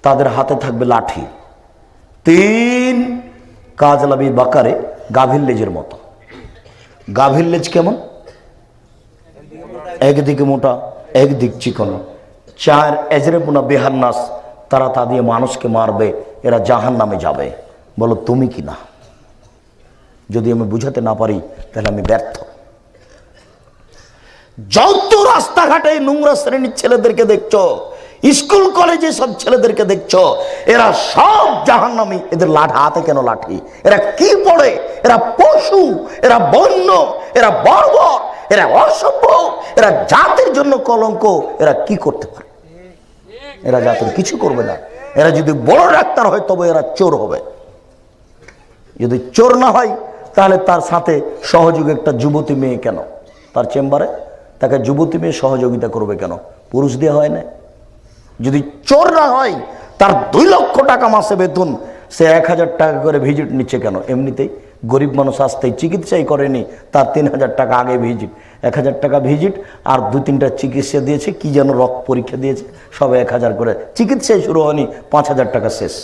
তাদের হাতে থাকবে লাঠি। 3 কাজলাবি বাকারে, গাভীর লেজের মতো। গাভীর লেজ কেমন? একদিকে মোটা, একদিক চিকন। 4 এজরেপুনা বেহান্নাস, তারা তা দিয়ে মানুষকে মারবে, এরা জাহান নামে যাবে। বলো তুমি কি না? যদি আমি বুঝাতে না পারি তাহলে আমি ব্যর্থ। যত রাস্তাঘাটে নোংরা শ্রেণীর ছেলেদেরকে দেখছো, স্কুল কলেজে সব ছেলেদেরকে দেখছো, এরা সব জাহান্নামী। এদের হাতে কেন লাঠি? এরা কি পড়ে? এরা পশু, এরা বন্য, এরা বর্বর, এরা অসভ্য, এরা জাতির জন্য কলঙ্ক। এরা কি করতে পারে? এরা জাতির কিছু করবে না। এরা যদি বড় ডাক্তার হয় তবে এরা চোর হবে। যদি চোর না হয় তাহলে তার সাথে সহযোগী একটা যুবতী মেয়ে কেন তার চেম্বারে? তাকে যুবতী মেয়ে সহযোগিতা করবে কেন? পুরুষ দিয়ে হয় না? যদি চোর না হয়, তার 2 লক্ষ টাকা মাসে বেতন, সে 1000 টাকা করে ভিজিট নিচ্ছে কেন? এমনিতেই গরিব মানুষ আসতেই চিকিৎসাই করেনি, তার 3000 টাকা আগে ভিজিট, 1000 টাকা ভিজিট, আর 2-3টা চিকিৎসা দিয়েছে, কি যেন রক্ত পরীক্ষা দিয়েছে, সব 1000 করে। চিকিৎসাই শুরু হয়নি, 5000 টাকা শেষ।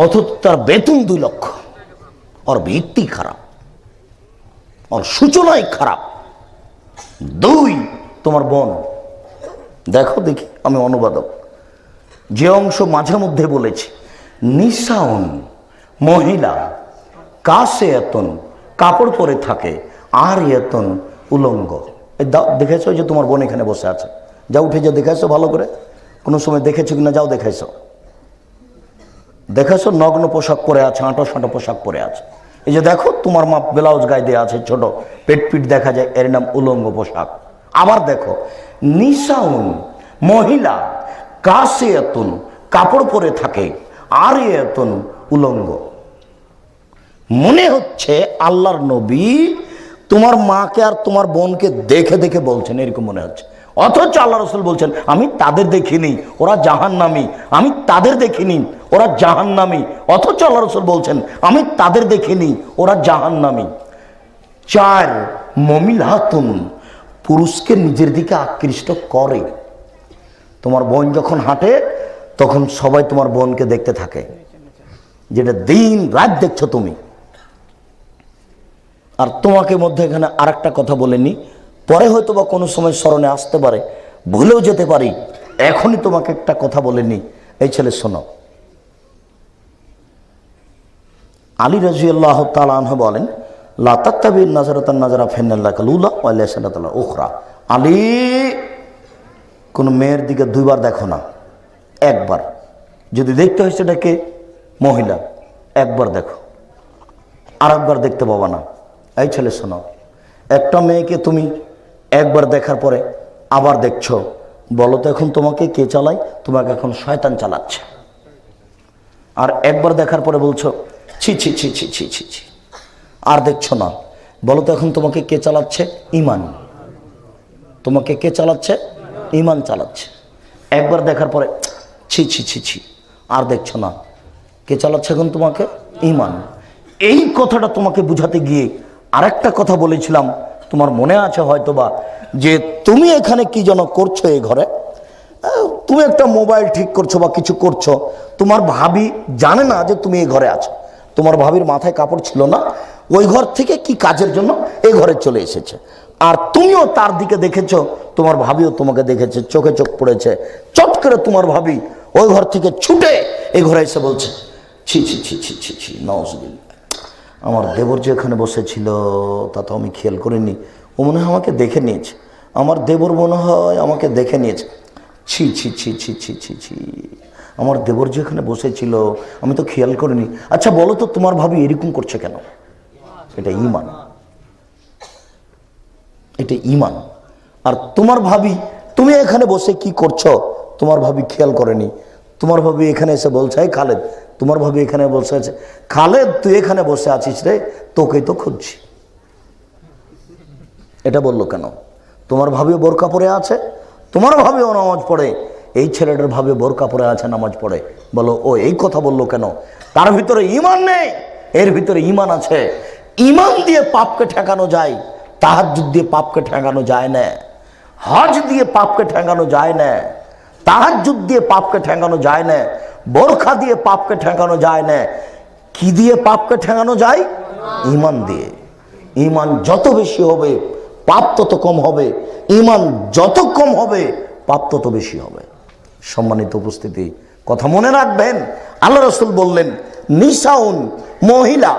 অথচ তার বেতন 2 লক্ষ। ওর ভিত্তি খারাপ, ওর সূচনাই খারাপ। 2 তোমার বোন। দেখো দেখি, আমি অনুবাদক, যে অংশ মাঝে মধ্যে বলেছি, নিসাউন মহিলা, কাছে এতন কাপড় পরে থাকে, আর এতন উলঙ্গ। দেখেছো যে তোমার বোন এখানে বসে আছে? যাও উঠে যা, দেখাইছো ভালো করে? কোনো সময় দেখেছো কিনা? যাও দেখাইছো। দেখেছো নগ্ন পোশাক পরে আছে, আঁটো সাঁটো পোশাক পরে আছে। এই যে দেখো, তোমার মা ব্লাউজ গায়ে দিয়ে আছে, ছোট পেট পিট দেখা যায়, এর নাম উলঙ্গ পোশাক। আবার দেখো, নিসাউন মহিলা, কাছে এতন কাপড় পরে থাকে, আর এতন উলঙ্গ। মনে হচ্ছে আল্লাহর নবী তোমার মাকে আর তোমার বোনকে দেখে দেখে বলছেন, এরকম মনে হচ্ছে। অথচ আল্লাহ রাসূল বলছেন, আমি তাদের দেখিনি, ওরা জাহান্নামী। আমি তাদের দেখিনি, ওরা জাহান্নামী। অথচ আল্লাহ রাসূল বলছেন, আমি তাদের দেখিনি, ওরা জাহান্নামী। 4 মমিলাতুন, পুরুষকে নিজের দিকে আকৃষ্ট করে। তোমার বোন যখন হাঁটে তখন সবাই তোমার বোনকে দেখতে থাকে, যেটা দিন রাত দেখছো তুমি। আর তোমাকে মধ্যে এখানে আরেকটা কথা বলেনি, পরে হয়তো বা কোনো সময় স্মরণে আসতে পারে, ভুলেও যেতে পারি, এখনই তোমাকে একটা কথা বলেনি। এই ছেলে শোনো, আলী রাদিয়াল্লাহু তাআলা আনহু বলেন, লা তাত্তাবিন নাজারাতান নাজারা ফিন্নাল্লাহি লুলা ওয়া লাসালাতাল উখরা। আলী, কোন মেয়ের দিকে 2 বার দেখো না, 1 বার। যদি দেখতে হয় সেটাকে মহিলা, 1 বার দেখো, আর 1 বার দেখতে পাবা না। এই ছেলে শোনো, একটা মেয়েকে তুমি 1 বার দেখার পরে আবার দেখছো, বলো তো এখন তোমাকে কে চালায়? তোমাকে এখন শয়তান চালাচ্ছে। আর 1 বার দেখার পরে বলছো ছি ছি ছি ছি ছি ছি ছি, আর দেখছো না, বলো তো এখন তোমাকে কে চালাচ্ছে? ঈমান। তোমাকে কে চালাচ্ছে? ঈমান চালাচ্ছে। 1 বার দেখার পরে ছি ছি ছি ছি, আর দেখছো না, কে চালাচ্ছে এখন তোমাকে? ঈমান। এই কথাটা তোমাকে বুঝাতে গিয়ে আরেকটা কথা বলেছিলাম, তোমার মনে আছে হয়তোবা, যে তুমি এখানে কি যেন করছো এই ঘরে। তুমি একটা মোবাইল ঠিক করছো বা কিছু করছো, তোমার ভাবি জানে না যে তুমি এই ঘরে আছো। তোমার ভাবির মাথায় কাপড় ছিল না, ওই ঘর থেকে কি কাজের জন্য এই ঘরে চলে এসেছে, আর তুমিও তার দিকে দেখেছো, তোমার ভাবিও তোমাকে দেখেছে, চোখে চোখ পড়েছে। চট করে তোমার ভাবি ওই ঘর থেকে ছুটে এই ঘরে এসে বলছে ছি ছি ছি ছি ছি ছি, নাউজুবিল্লাহ, আমার দেবর যে এখানে বসেছিল তা তো আমি খেয়াল করিনি, ও মনে হয় আমাকে দেখে নিয়েছে, আমার দেবর মনে হয় আমাকে দেখে নিয়েছে। ছি ছি ছি ছি ছি ছি ছি, আমার দেবর যে এখানে বসেছিল আমি তো খেয়াল করিনি। আচ্ছা বলো তো তোমার ভাবি এরকম করছে কেন? এটা ঈমান, এটা ঈমান। আর তোমার ভাবি, তুমি এখানে বসে কি করছো তোমার ভাবি খেয়াল করেনি। তোমার ভাবি এখানে এসে বলছে, এই খালেদ, তোমার ভাবি এখানে বসে আছে, খালেদ তুই এখানে বসে আছিস রে, তোকেই তো খুঁজছি। এটা বললো কেন? তোমার ভাবিও বোরকা পরে আছে, তোমার ভাবিও নামাজ পড়ে, এই ছেলেটার ভাবে বোরকা পরে আছে, নামাজ পড়ে, বলো ও এই কথা বললো কেন? তার ভিতরে ঈমান নেই, এর ভিতরে ঈমান আছে। ঈমান দিয়ে পাপকে ঠেকানো যায়, তাহাজ্জুদ দিয়ে পাপকে ঠেকানো যায় না, হজ দিয়ে পাপকে ঠেকানো যায় না। তাহাজ্জুদ দিয়ে পাপকে ঠেকানো যায় না, বোরখা দিয়ে পাপকে ঠেকানো যায় না। কি দিয়ে পাপকে ঠেকানো যায়? ঈমান দিয়ে। ঈমান যত বেশি হবে পাপ তত কম হবে, ঈমান যত কম হবে পাপ তত বেশি হবে। সম্মানিত উপস্থিতি, কথা মনে রাখবেন, আল্লাহ রাসূল বললেন নিসাউন, মহিলা,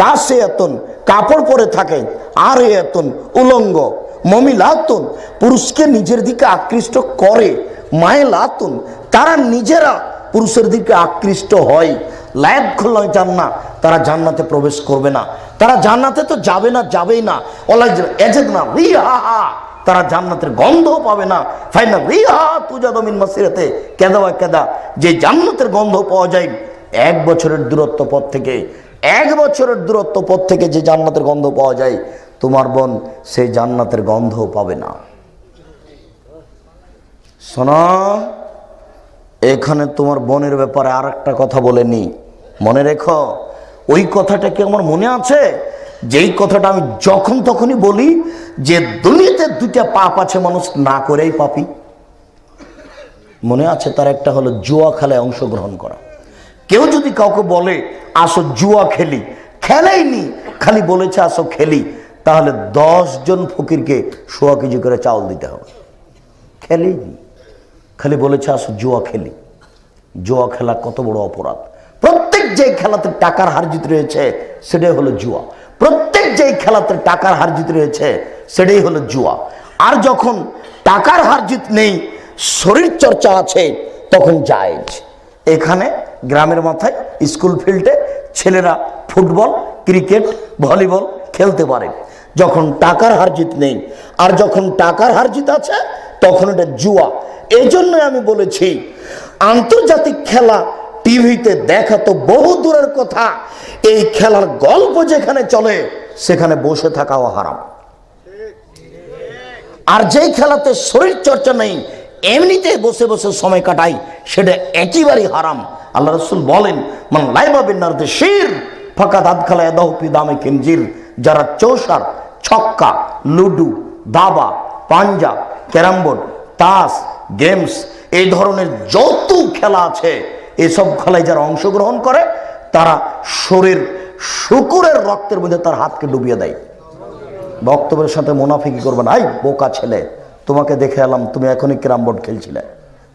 কাসিয়াতুন, কাপড় পরে থাকে, আর এতুন, উলঙ্গ, মমিলাতুন, পুরুষকে নিজের দিকে আকৃষ্ট করে, মাইলাতুন, তারা নিজেরা পুরুষের দিকে আকৃষ্ট হয়, লায়াত খুল্লাহ জান্নাত, তারা জান্নাতে প্রবেশ করবে না, তারা জান্নাতে তো যাবে না, যাবেই না, এজেদনা রিহা, তারা জান্নাতের গন্ধ পাবে না, ফাইনা রিহা তুজাদু মিন মাসিরাতে কাযা ওয়া কাযা, যে জান্নাতের গন্ধ পাওয়া যায় 1 বছরের দূরত্ব পথ থেকে, 1 বছরের দূরত্ব পথ থেকে যে জান্নাতের গন্ধ পাওয়া যায়, তোমার বোন সেই জান্নাতের গন্ধ পাবে না। শোনো, এখানে তোমার বোনের ব্যাপারে আর একটা কথা বলে নি, মনে রেখো। ওই কথাটা কি আমার মনে আছে? যেই কথাটা আমি যখন তখনই বলি যে দুনিয়াতে 2টা পাপ আছে মানুষ না করেই পাপী। মনে আছে? তার একটা হলো জুয়া খেলায় অংশগ্রহণ করা। কেউ যদি কাউকে বলে আসো জুয়া খেলি, খেলেইনি, খালি বলেছে আসো খেলি, তাহলে 10 জন ফকিরকে 1.25 কেজি করে চাউল দিতে হবে। খেলেইনি, খালি বলেছে আসো জুয়া খেলি। জুয়া খেলা কত বড় অপরাধ! প্রত্যেক যে খেলাতে টাকার হার জিত রয়েছে সেটাই হলো জুয়া। প্রত্যেক যে খেলাতে টাকার হার জিত রয়েছে সেটাই হলো জুয়া। আর যখন টাকার হার জিত নেই, শরীর চর্চা আছে, তখন জায়েজ। এখানে গ্রামের মাথায় স্কুল ফিল্ডে ছেলেরা ফুটবল, ক্রিকেট, ভলিবল খেলতে পারে। যখন টাকার হার জিত নেই, আর যখন টাকার হার জিত আছে তখন এটা জুয়া। এই জন্যই আমি বলেছি আন্তর্জাতিক খেলা টিভিতে দেখা তো বহু দূরের কথা, এই খেলার গল্প যেখানে চলে সেখানে বসে থাকাও হারাম। আর যেই খেলাতে শরীর চর্চা নেই, এমনিতে বসে বসে সময় কাটাই, সেটা একেবারেই হারাম। আল্লাহ রাসূল বলেন মান লাইবা বিন নারদে শির ফাকাদ আদখালা ইয়াদাহু ফি দামে খিনজির, যারা চৌসার, ছক্কা, লুডু, দাবা, পাঞ্জা, ক্যারাম বোর্ড, তাস, গেমস, এই ধরনের যত খেলা আছে, এসব খেলায় যারা অংশগ্রহণ করে তারা শরীর শুকুরের রক্তের মধ্যে তার হাতকে ডুবিয়ে দেয়। বক্তব্যের সাথে মুনাফিকি করবে না। এই বোকা ছেলে, তোমাকে দেখে এলাম তুমি এখনই ক্যারাম বোর্ড খেলছিলে,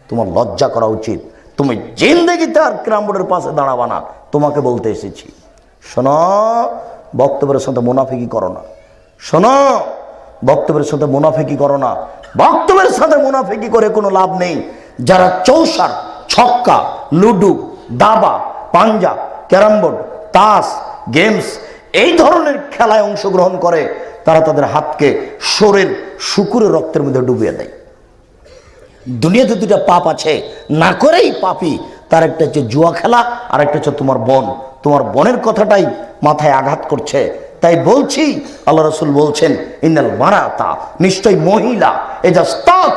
তোমার লজ্জা করা উচিত, তুমি জিন্দেগিতে আর ক্যারাম বোর্ডের পাশে দাঁড়াবা না, তোমাকে বলতে এসেছি। শোনো, বক্তব্যের সাথে মুনাফিকি করো না। শোনো, বক্তব্যের সাথে মুনাফিকি করো না। বক্তব্যের সাথে মুনাফিকি করে কোনো লাভ নেই। যারা চৌসার, ছক্কা, লুডু, দাবা, পাঞ্জা, ক্যারাম বোর্ড, তাস, গেমস, এই ধরনের খেলায় অংশগ্রহণ করে তারা তাদের হাতকে শরীর শুকুরের রক্তের মধ্যে ডুবিয়ে দেয়। দুনিয়াতে 2টা পাপ আছে, না করেই পাপী। তার একটা হচ্ছে জুয়া খেলা, আর একটা হচ্ছে তোমার বোন। তোমার বোনের কথাটাই মাথায় আঘাত করছে, তাই বলছি। আল্লাহ রাসূল বলছেন ইন্নাল মারাতা, নিশ্চয় মহিলা,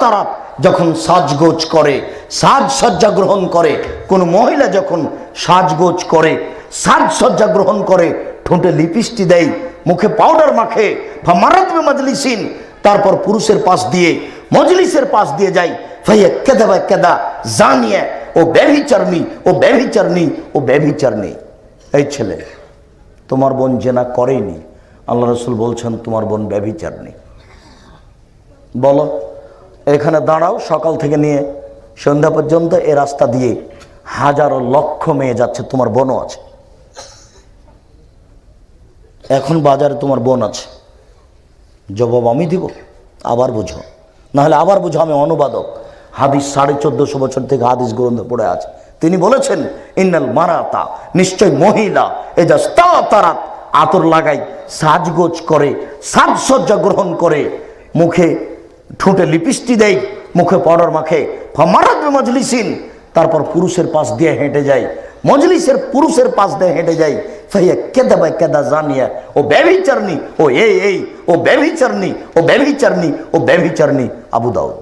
তারা যখন সাজগোজ করে, সাজসজ্জা গ্রহণ করে, কোন মহিলা যখন সাজগোজ করে, সাজসজ্জা গ্রহণ করে, ঠোঁটে লিপস্টিক দেয়, মুখে পাউডার মাখে, ফামারাত বিমাজলিসিন, তারপর পুরুষের পাশ দিয়ে, মজলিসের পাশ দিয়ে যায়, ফাইয়া কাযা ওয়া কাযা জানিয়া, ও ব্যভিচারনী, ও ব্যভিচারনী, ও ব্যভিচারনী। এই ছেলে, তোমার বোন জেনা করেনি, আল্লাহ রাসূল বলছেন তোমার বোন ব্যভিচারনী। বলো, এখানে দাঁড়াও, সকাল থেকে নিয়ে সন্ধ্যা পর্যন্ত এ রাস্তা দিয়ে হাজারো লক্ষ মেয়ে যাচ্ছে, তোমার বোনও আছে। এখন বাজারে তোমার বোন আছে, জবাব আমি দিব, আবার বুঝো, নাহলে আবার বুঝো আমি অনুবাদক। হাদিস 1450 বছর থেকে হাদিস গ্রন্থ পড়ে আছে। তিনি বলেছেন ইন্নাল মারাতা, নিশ্চয় মহিলা, তারা আতর লাগাই, সাজগোজ করে, সাজসজ্জা গ্রহণ করে, মুখে ঠোঁটে লিপস্টিক দেয়, মুখে পাউডার মাখে, ফামারাত বিমাজলিসিন, তারপর পুরুষের পাশ দিয়ে হেঁটে যায়, মজলিসের পুরুষের পাশ দিয়ে হেঁটে যায়, ফাইয়া কাযা ওয়া কাযা জানিয়া, ও ব্যভিচারনী, ও এই ও ব্যভিচারনী, ও ব্যভিচারনী, ও ব্যভিচারনী। আবু দাউদ।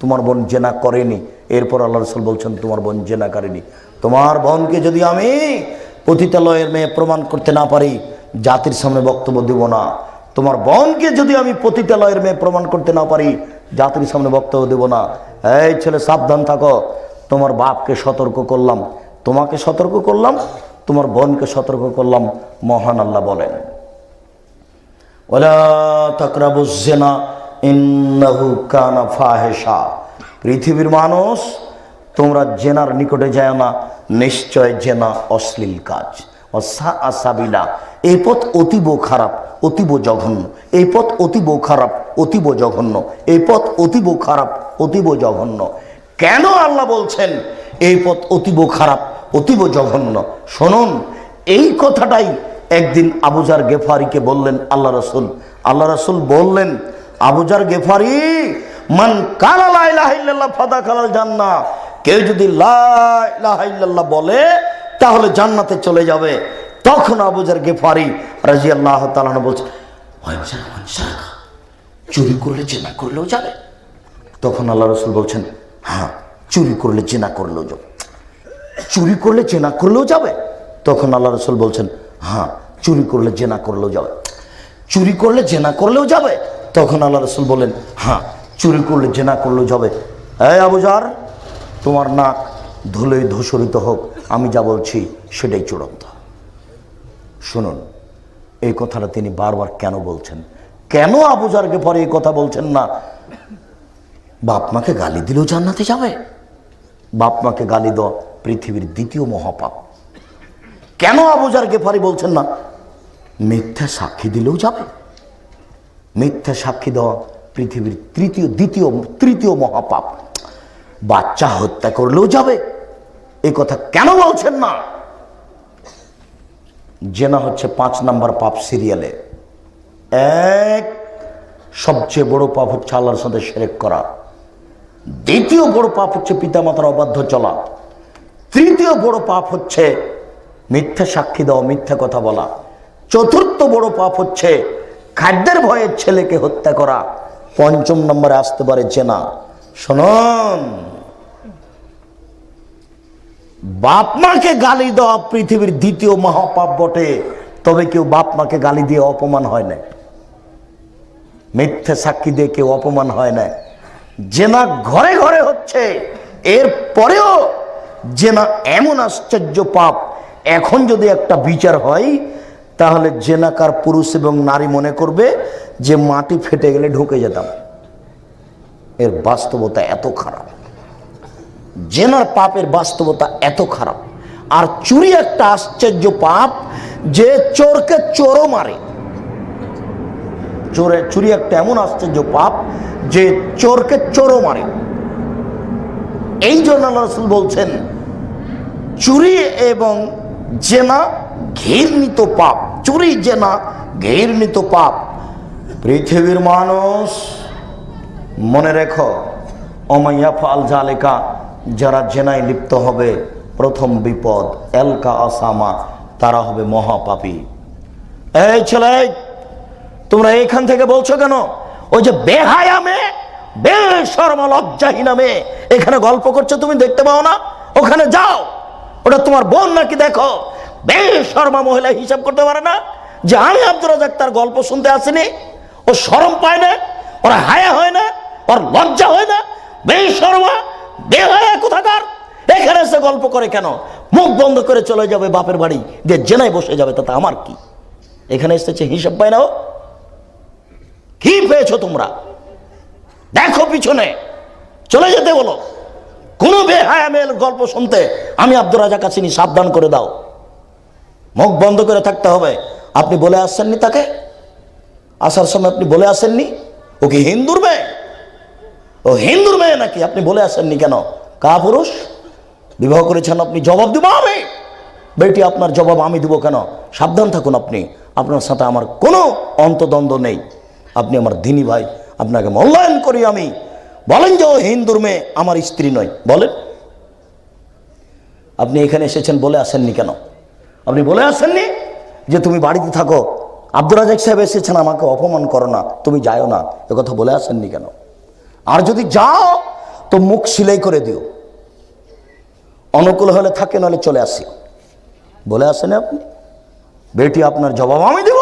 তোমার বোন জেনা করেনি, এরপর আল্লাহ রাসূল বলছেন তোমার বোন জেনা করেনি। তোমার বোনকে যদি আমি পতিতালয়ের মেয়ে প্রমাণ করতে না পারি, জাতির সামনে বক্তব্য দেব না। তোমার বোনকে যদি আমি পতিতালয়ের মেয়ে প্রমাণ করতে না পারি, জাতির সামনে বক্তব্য দেব না। এই ছেলে সাবধান থাকো, তোমার বাপকে সতর্ক করলাম, তোমাকে সতর্ক করলাম, তোমার বোনকে সতর্ক করলাম। মহান আল্লাহ বলেন, ওয়ালা তাকরাবুজ জিনা ইন্নাহু কানা ফাহিশা। পৃথিবীর মানুষ, তোমরা জেনার নিকটে যায় না, নিশ্চয় জেনা অশ্লীল কাজ। সাবিলা, এই পথ অতীব খারাপ, অতীব জঘন্য। এই পথ অতীব খারাপ, অতীব জঘন্য। এই পথ অতীব খারাপ, অতীব জঘন্য। কেন আল্লাহ বলছেন এই পথ অতীব খারাপ, অতীব জঘন্য? শুনুন, এই কথাটাই একদিন আবু যার গেফারিকে বললেন আল্লাহ রাসূল। আল্লাহ রাসূল বললেন, আবু যার গেফারি, মান কালা লা ইলাহা ইল্লাল্লাহ ফাদাখালাল জান্নাহ, কেউ যদি লা ইলাহা ইল্লাল্লাহ বলে তাহলে জান্নাতে চলে যাবে। তখন আবু যার গেফারি রাদিয়াল্লাহু তাআলা বলছে, চুরি করলে জিনা করলেও যাবে? তখন আল্লাহ রাসূল বলছেন, হ্যাঁ, চুরি করলে জিনা করলেও যাবে। চুরি করলে জিনা করলেও যাবে? তখন আল্লাহ রাসূল বলছেন, হ্যাঁ, চুরি করলে জিনা করলেও যাবে। চুরি করলে জিনা করলেও যাবে? তখন আল্লাহ রাসূল বলেন, হ্যাঁ, চুরি করলে জিনা করলেও যাবে। এই আবু যার, তোমার নাক ধুলোয় ধূসরিত হোক, আমি যা বলছি সেটাই চূড়ান্ত। শুনুন, এই কথাটা তিনি বারবার কেন বলছেন? কেন আবু যারকে পরে এই কথা বলছেন না, বাপ মাকে গালি দিলেও জান্নাতে যাবে? বাপ মাকে গালি দেওয়া পৃথিবীর দ্বিতীয় মহাপাপ। কেন আবু যার গেফারি বলছেন না, মিথ্যা সাক্ষী দিলেও যাবে? মিথ্যা সাক্ষী দেওয়া পৃথিবীর তৃতীয় মহাপাপ। বাচ্চা হত্যা করলেও যাবে? এই কথা কেন বলছেন না? জেনা হচ্ছে 5 নাম্বার পাপ সিরিয়ালে। এক, সবচেয়ে বড় পাপ হচ্ছে আল্লাহর সাথে শিরক করা। দ্বিতীয় বড় পাপ হচ্ছে পিতামাতার অবাধ্য চলা। তৃতীয় বড় পাপ হচ্ছে মিথ্যা সাক্ষী দেওয়া, মিথ্যা কথা বলা। চতুর্থ বড় পাপ হচ্ছে খাদ্যের ভয়ে ছেলেকে হত্যা করা। 5 নম্বরে আসতে পারে জেনা। শুনুন, বাপ মাকে গালি দেওয়া পৃথিবীর দ্বিতীয় মহাপাপ বটে, তবে কেউ বাপ মাকে গালি দিয়ে অপমান হয় না, মিথ্যা সাক্ষী দিয়ে কেউ অপমান হয় না। জেনা ঘরে ঘরে হচ্ছে, এর পরেও জেনা এমন আশ্চর্য পাপ, এখন যদি একটা বিচার হয় তাহলে জেনাকার পুরুষ এবং নারী মনে করবে যে মাটি ফেটে গেলে ঢুকে যেতাম। এর বাস্তবতা এত খারাপ, জেনার পাপের বাস্তবতা এত খারাপ। আর চুরি একটা আশ্চর্য পাপ, যে চোরকে চোরও মারে। চুরি একটা এমন আশ্চর্য পাপ যে চোরকে চোরও মারে। এই জন্য আল্লাহ রাসূল বলছেন, চুরি এবং জেনা ঘৃণিত পাপ। চুরি জেনা ঘৃণিত পাপ। পৃথিবীর মানুষ মনে রেখো, ওমাইয়া ফাল জালেকা, যারা জেনায় লিপ্ত হবে প্রথম বিপদ, এলকা আসামা, তারা হবে মহাপাপী। এই ছেলে, তোমরা এইখান থেকে বলছো কেন? ওই যে বেহায়া মেয়ে, বেশরম লজ্জাহীনা মেয়ে এখানে গল্প করছো, তুমি দেখতে পাও না? ওখানে যাও, ওটা তোমার বোন নাকি দেখো। বেশরমা মহিলা হিসাব করতে পারে না যে আমি আব্দুর রাজ্জাক তার গল্প শুনতে আসিনি? ও শরম পায় না? ওর হায়া হয় না? ওর লজ্জা হয় না? বেশরমা বেহায়া কোথাকার এখানে এসে গল্প করে কেন? মুখ বন্ধ করে চলে যাবে বাপের বাড়ি, যে জেনায় বসে যাবে, তাতে আমার কি? এখানে এসেছে হিসাব পায় না ও? কি পেয়েছো তোমরা? দেখো পিছনে, চলে যেতে বলো। কোন বেহায়া মেয়ের গল্প শুনতে আমি আব্দুর রাজ্জাক আসিনি, সাবধান করে দাও। মুখ বন্ধ করে থাকতে হবে। আপনি বলে আসছেননি তাকে? আসার সময় আপনি বলে আসেননি ও কি হিন্দুর মেয়ে? ও হিন্দুর মেয়ে নাকি? আপনি বলে আসেননি কেন? কাপুরুষ বিবাহ করেছেন আপনি, জবাব দিব আমি। বেটি, আপনার জবাব আমি দিব কেন? সাবধান থাকুন আপনি, আপনার সাথে আমার কোনো অন্তদ্বন্দ্ব নেই। আপনি আমার দিনী ভাই, আপনাকে মূল্যায়ন করি আমি। বলেন যে ও হিন্দুর মেয়ে, আমার স্ত্রী নয়, বলেন। আপনি এখানে এসেছেন, বলে আসেননি কেন? আপনি বলে আসেননি যে তুমি বাড়িতে থাকো, আব্দুর রাজ্জাক সাহেব এসেছেন, আমাকে অপমান করো না, তুমি যাও না, এ কথা বলে আসেননি কেন? আর যদি যাও তো মুখ সিলাই করে দিও, অনুকূল হলে থাকে, নাহলে চলে আসি। বলে আসেন আপনি? বেটি, আপনার জবাব আমি দেব,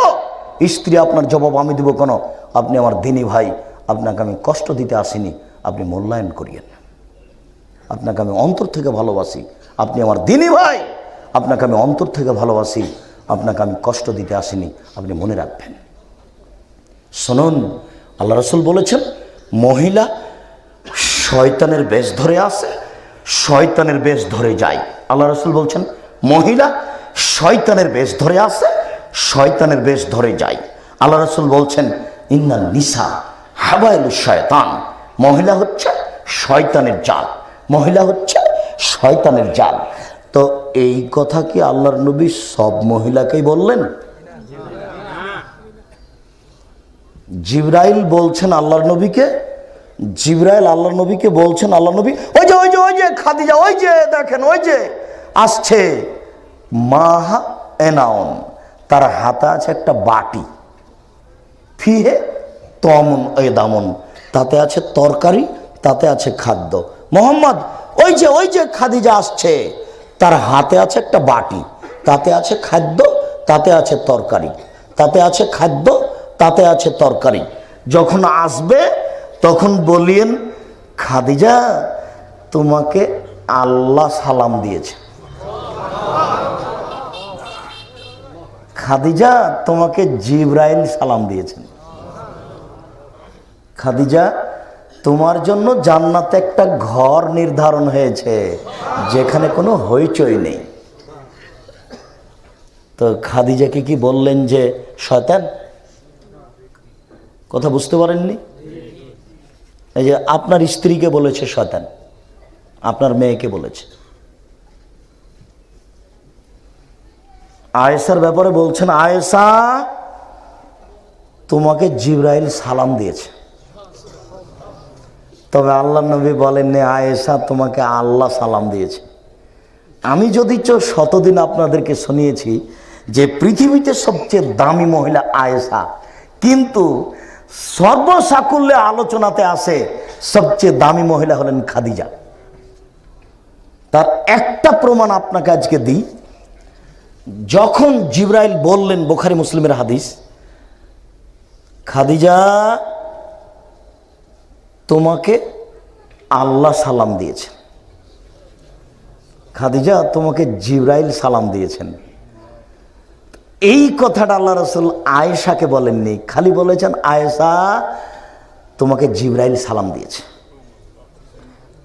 স্ত্রী আপনার জবাব আমি দেব কেন? আপনি আমার দিনী ভাই, আপনাকে আমি কষ্ট দিতে আসিনি, আপনি মূল্যায়ন করিয়েন। আপনাকে আমি অন্তর থেকে ভালোবাসি, আপনি আমার দিনী ভাই, আপনাকে আমি অন্তর থেকে ভালোবাসি, আপনাকে আমি কষ্ট দিতে আসিনি, আপনি মনে রাখবেন। শুনুন, আল্লাহ রাসূল বলেছেন মহিলা শয়তানের বেশ ধরে আসে, শয়তানের বেশ ধরে যায়। আল্লাহ রাসূল বলছেন মহিলা শয়তানের বেশ ধরে আসে, শয়তানের বেশ ধরে যায়। আল্লাহ রাসূল বলছেন ইন্নান নিসা হাবাইলুশ শয়তান, মহিলা হচ্ছে শয়তানের জাল, মহিলা হচ্ছে শয়তানের জাল। তো এই কথা কি আল্লাহর নবী সব মহিলাকেই বললেন? জিবরাইল বলছেন আল্লাহর নবীকে, জিবরাইল আল্লাহর নবীকে বলছেন, আল্লাহ নবী ওই যে ওই যে ওই যে খাদিজা, ওই যে দেখেন ওই যে আসছে, মাহা এনাউন, তার হাতে আছে একটা বাটি, ফিহে তমন এ দামন, তাতে আছে তরকারি, তাতে আছে খাদ্য। মোহাম্মদ ওই যে খাদিজা আসছে, তার হাতে আছে একটা বাটি, তাতে আছে খাদ্য, তাতে আছে তরকারি, তাতে আছে খাদ্য, তাতে আছে তরকারি। যখন আসবে তখন বলিয়েন খাদিজা তোমাকে আল্লাহ সালাম দিয়েছে, খাদিজা তোমাকে জিবরাইল সালাম দিয়েছেন, খাদিজা তোমার জন্য জান্নাতে একটা ঘর নির্ধারণ হয়েছে যেখানে কোনো হইচই নেই। তো খাদিজাকে কি বললেন যে শয়তান? কথা বুঝতে পারেননি? এই যে আপনার স্ত্রীকে বলেছে শয়তান, আপনার মেয়েকে বলেছে। আয়েশার ব্যাপারে বলছেন আয়েশা তোমাকে জিবরাইল সালাম দিয়েছে, তবে আল্লাহ নবী বলেননি আয়েশা তোমাকে আল্লাহ সালাম দিয়েছে। আমি যদি শতদিন আপনাদেরকে শুনিয়েছি যে পৃথিবীতে সবচেয়ে দামি মহিলা আয়েশা, কিন্তু সর্বসাকুল্যে আলোচনাতে আসে সবচেয়ে দামি মহিলা হলেন খাদিজা। তার একটা প্রমাণ আপনাকে আজকে দিই। যখন জিবরাইল বললেন, বুখারী মুসলিমের হাদিস, খাদিজা তোমাকে আল্লাহ সালাম দিয়েছেন, খাদিজা তোমাকে জিবরাইল সালাম দিয়েছেন, এই কথাটা আল্লাহ রাসূল আয়েশাকে বলেননি, খালি বলেছেন আয়েশা তোমাকে জিবরাইল সালাম দিয়েছে।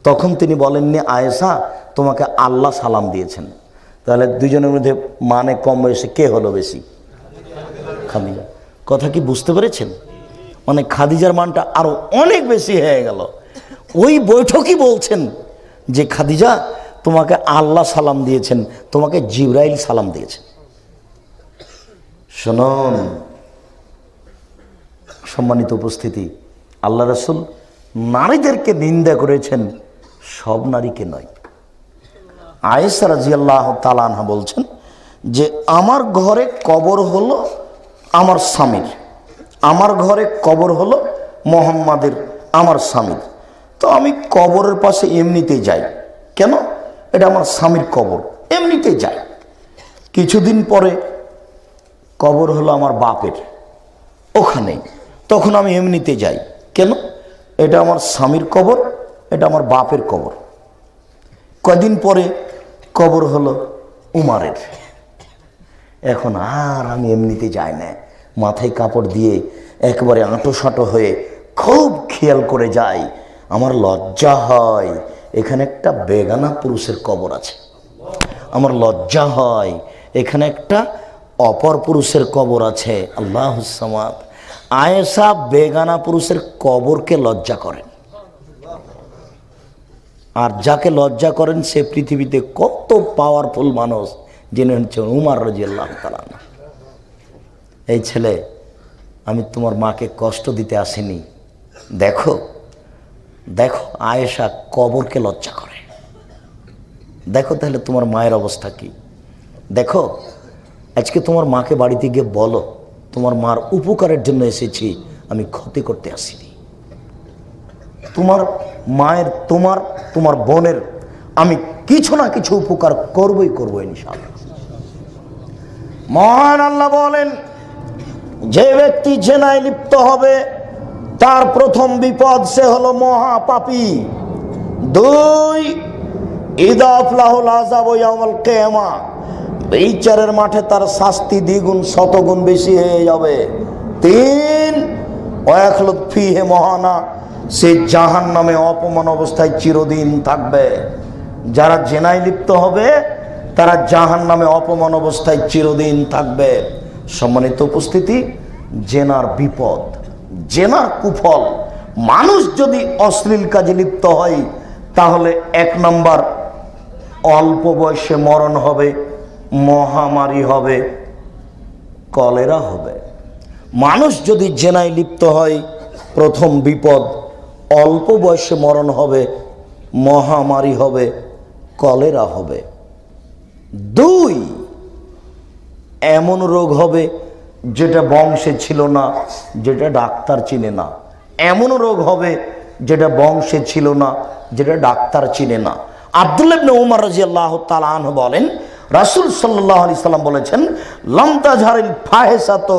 তখন তিনি বলেননি আয়েশা তোমাকে আল্লাহ সালাম দিয়েছেন। তাহলে দুজনের মধ্যে মানে কম বয়সে কে হলো বেশি? খাদিজা। কথা কি বুঝতে পেরেছেন? মানে খাদিজার মানটা আরো অনেক বেশি হয়ে গেল। ওই বৈঠকই বলছেন যে খাদিজা তোমাকে আল্লাহ সালাম দিয়েছেন, তোমাকে জিবরাইল সালাম দিয়েছেন। শুনুন সম্মানিত উপস্থিতি, আল্লাহ রাসূল নারীদেরকে নিন্দা করেছেন, সব নারীকে নয়। আয়েশা রাদিয়াল্লাহু তাআলা আনহা বলছেন যে আমার ঘরে কবর হলো আমার স্বামীর, আমার ঘরে কবর হলো মুহাম্মাদের আমার স্বামীর, তো আমি কবরের পাশে এমনিতেই যাই। কেন? এটা আমার স্বামীর কবর, এমনিতেই যাই। কিছুদিন পরে কবর হলো আমার বাপের, ওখানে, তখন আমি এমনিতে যাই। কেন? এটা আমার স্বামীর কবর, এটা আমার বাপের কবর। কদিন পরে কবর হলো উমারের, এখন আর আমি এমনিতে যাই না, মাথায় কাপড় দিয়ে একেবারে আঁটো সাঁটো হয়ে খুব খেয়াল করে যাই। আমার লজ্জা হয় এখানে একটা বেগানা পুরুষের কবর আছে, আমার লজ্জা হয় এখানে একটা অপর পুরুষের কবর আছে। আল্লাহুস সামাদ। আয়েশা বেগানা পুরুষের কবরকে লজ্জা করেন, আর যাকে লজ্জা করেন সে পৃথিবীতে কত পাওয়ারফুল মানুষ জেনে হচ্ছে উমর রাদিয়াল্লাহু তাআলা। এই ছেলে, আমি তোমার মাকে কষ্ট দিতে আসিনি, দেখো দেখো আয়েশা কবরকে লজ্জা করে, দেখো তাহলে তোমার মায়ের অবস্থা কি। দেখো আজকে তোমার মাকে বাড়িতে গিয়ে বলো তোমার মার উপকারের জন্য এসেছি, আমি ক্ষতি করতে আসিনি। তোমার মায়ের, তোমার তোমার বোনের আমি কিছু না কিছু উপকার করবই করবো ইনশাআল্লাহ। মহান আল্লাহ বলেন যে ব্যক্তি জেনায় লিপ্ত হবে তার প্রথম বিপদ, সে হলো মহাপাপী। দুই, ইদাফলাহুল আযাব ইয়াউমাল কিয়ামা, বিচারের মাঠে তার শাস্তি দ্বিগুণ শতগুণ বেশি হয়ে যাবে। তিন, ওয়াখলুদ ফিহি মুহানা, সে জাহান্নামে অপমান অবস্থায় চিরদিন থাকবে। যারা জেনায় লিপ্ত হবে তারা জাহান্নামে অপমান অবস্থায় চিরদিন থাকবে। সম্মানিত উপস্থিতি, জেনার বিপদ, জেনার কুফল। মানুষ যদি অশ্লীল কাজে লিপ্ত হয় তাহলে 1 নম্বর অল্প বয়সে মরণ হবে, মহামারী হবে, কলেরা হবে। মানুষ যদি জেনায় লিপ্ত হয়, প্রথম বিপদ অল্প বয়সে মরণ হবে, মহামারী হবে, কলেরা হবে। দুই, এমন রোগ হবে যেটা বংশে ছিল না, যেটা ডাক্তার চিনে না। এমন রোগ হবে যেটা বংশে ছিল না, যেটা ডাক্তার চিনে না। আব্দুল্লাহ ইবনে উমর রাদিয়াল্লাহু তাআলা আনহু বলেন, রাসূল সাল্লাল্লাহু আলাইহি সাল্লাম বলেছেন, লাম তাজহারিল ফাহিশাতু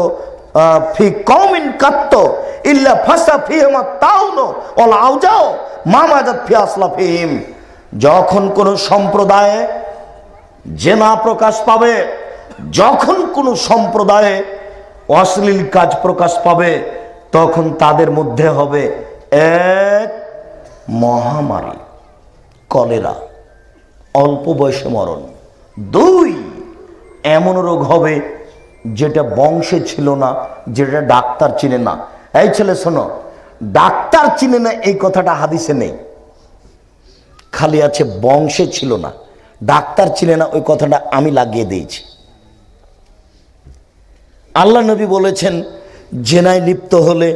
ফি কওমিন কাত্ত ইল্লা ফাসা ফিহিম আত-তাউন ওয়াল আউজাউ মা মাজাত ফি আসলাফিহিম। যখন কোন সম্প্রদায়ে জেনা প্রকাশ পাবে, যখন কোন সম্প্রদায়ে অশ্লীল কাজ প্রকাশ পাবে, তখন তাদের মধ্যে হবে এক, মহামারী, কলেরা, অল্প বয়সে মরণ। দুই, এমন রোগ হবে যেটা বংশে ছিল না, যেটা ডাক্তার চিনে না। এই ছেলে শোনো, ডাক্তার চিনে না এই কথাটা হাদিসে নেই, খালি আছে বংশে ছিল না, ডাক্তার চিনে না, ওই কথাটা আমি লাগিয়ে দিয়েছি। আল্লাহ নবী বলেছেন, জেনায় লিপ্ত হলে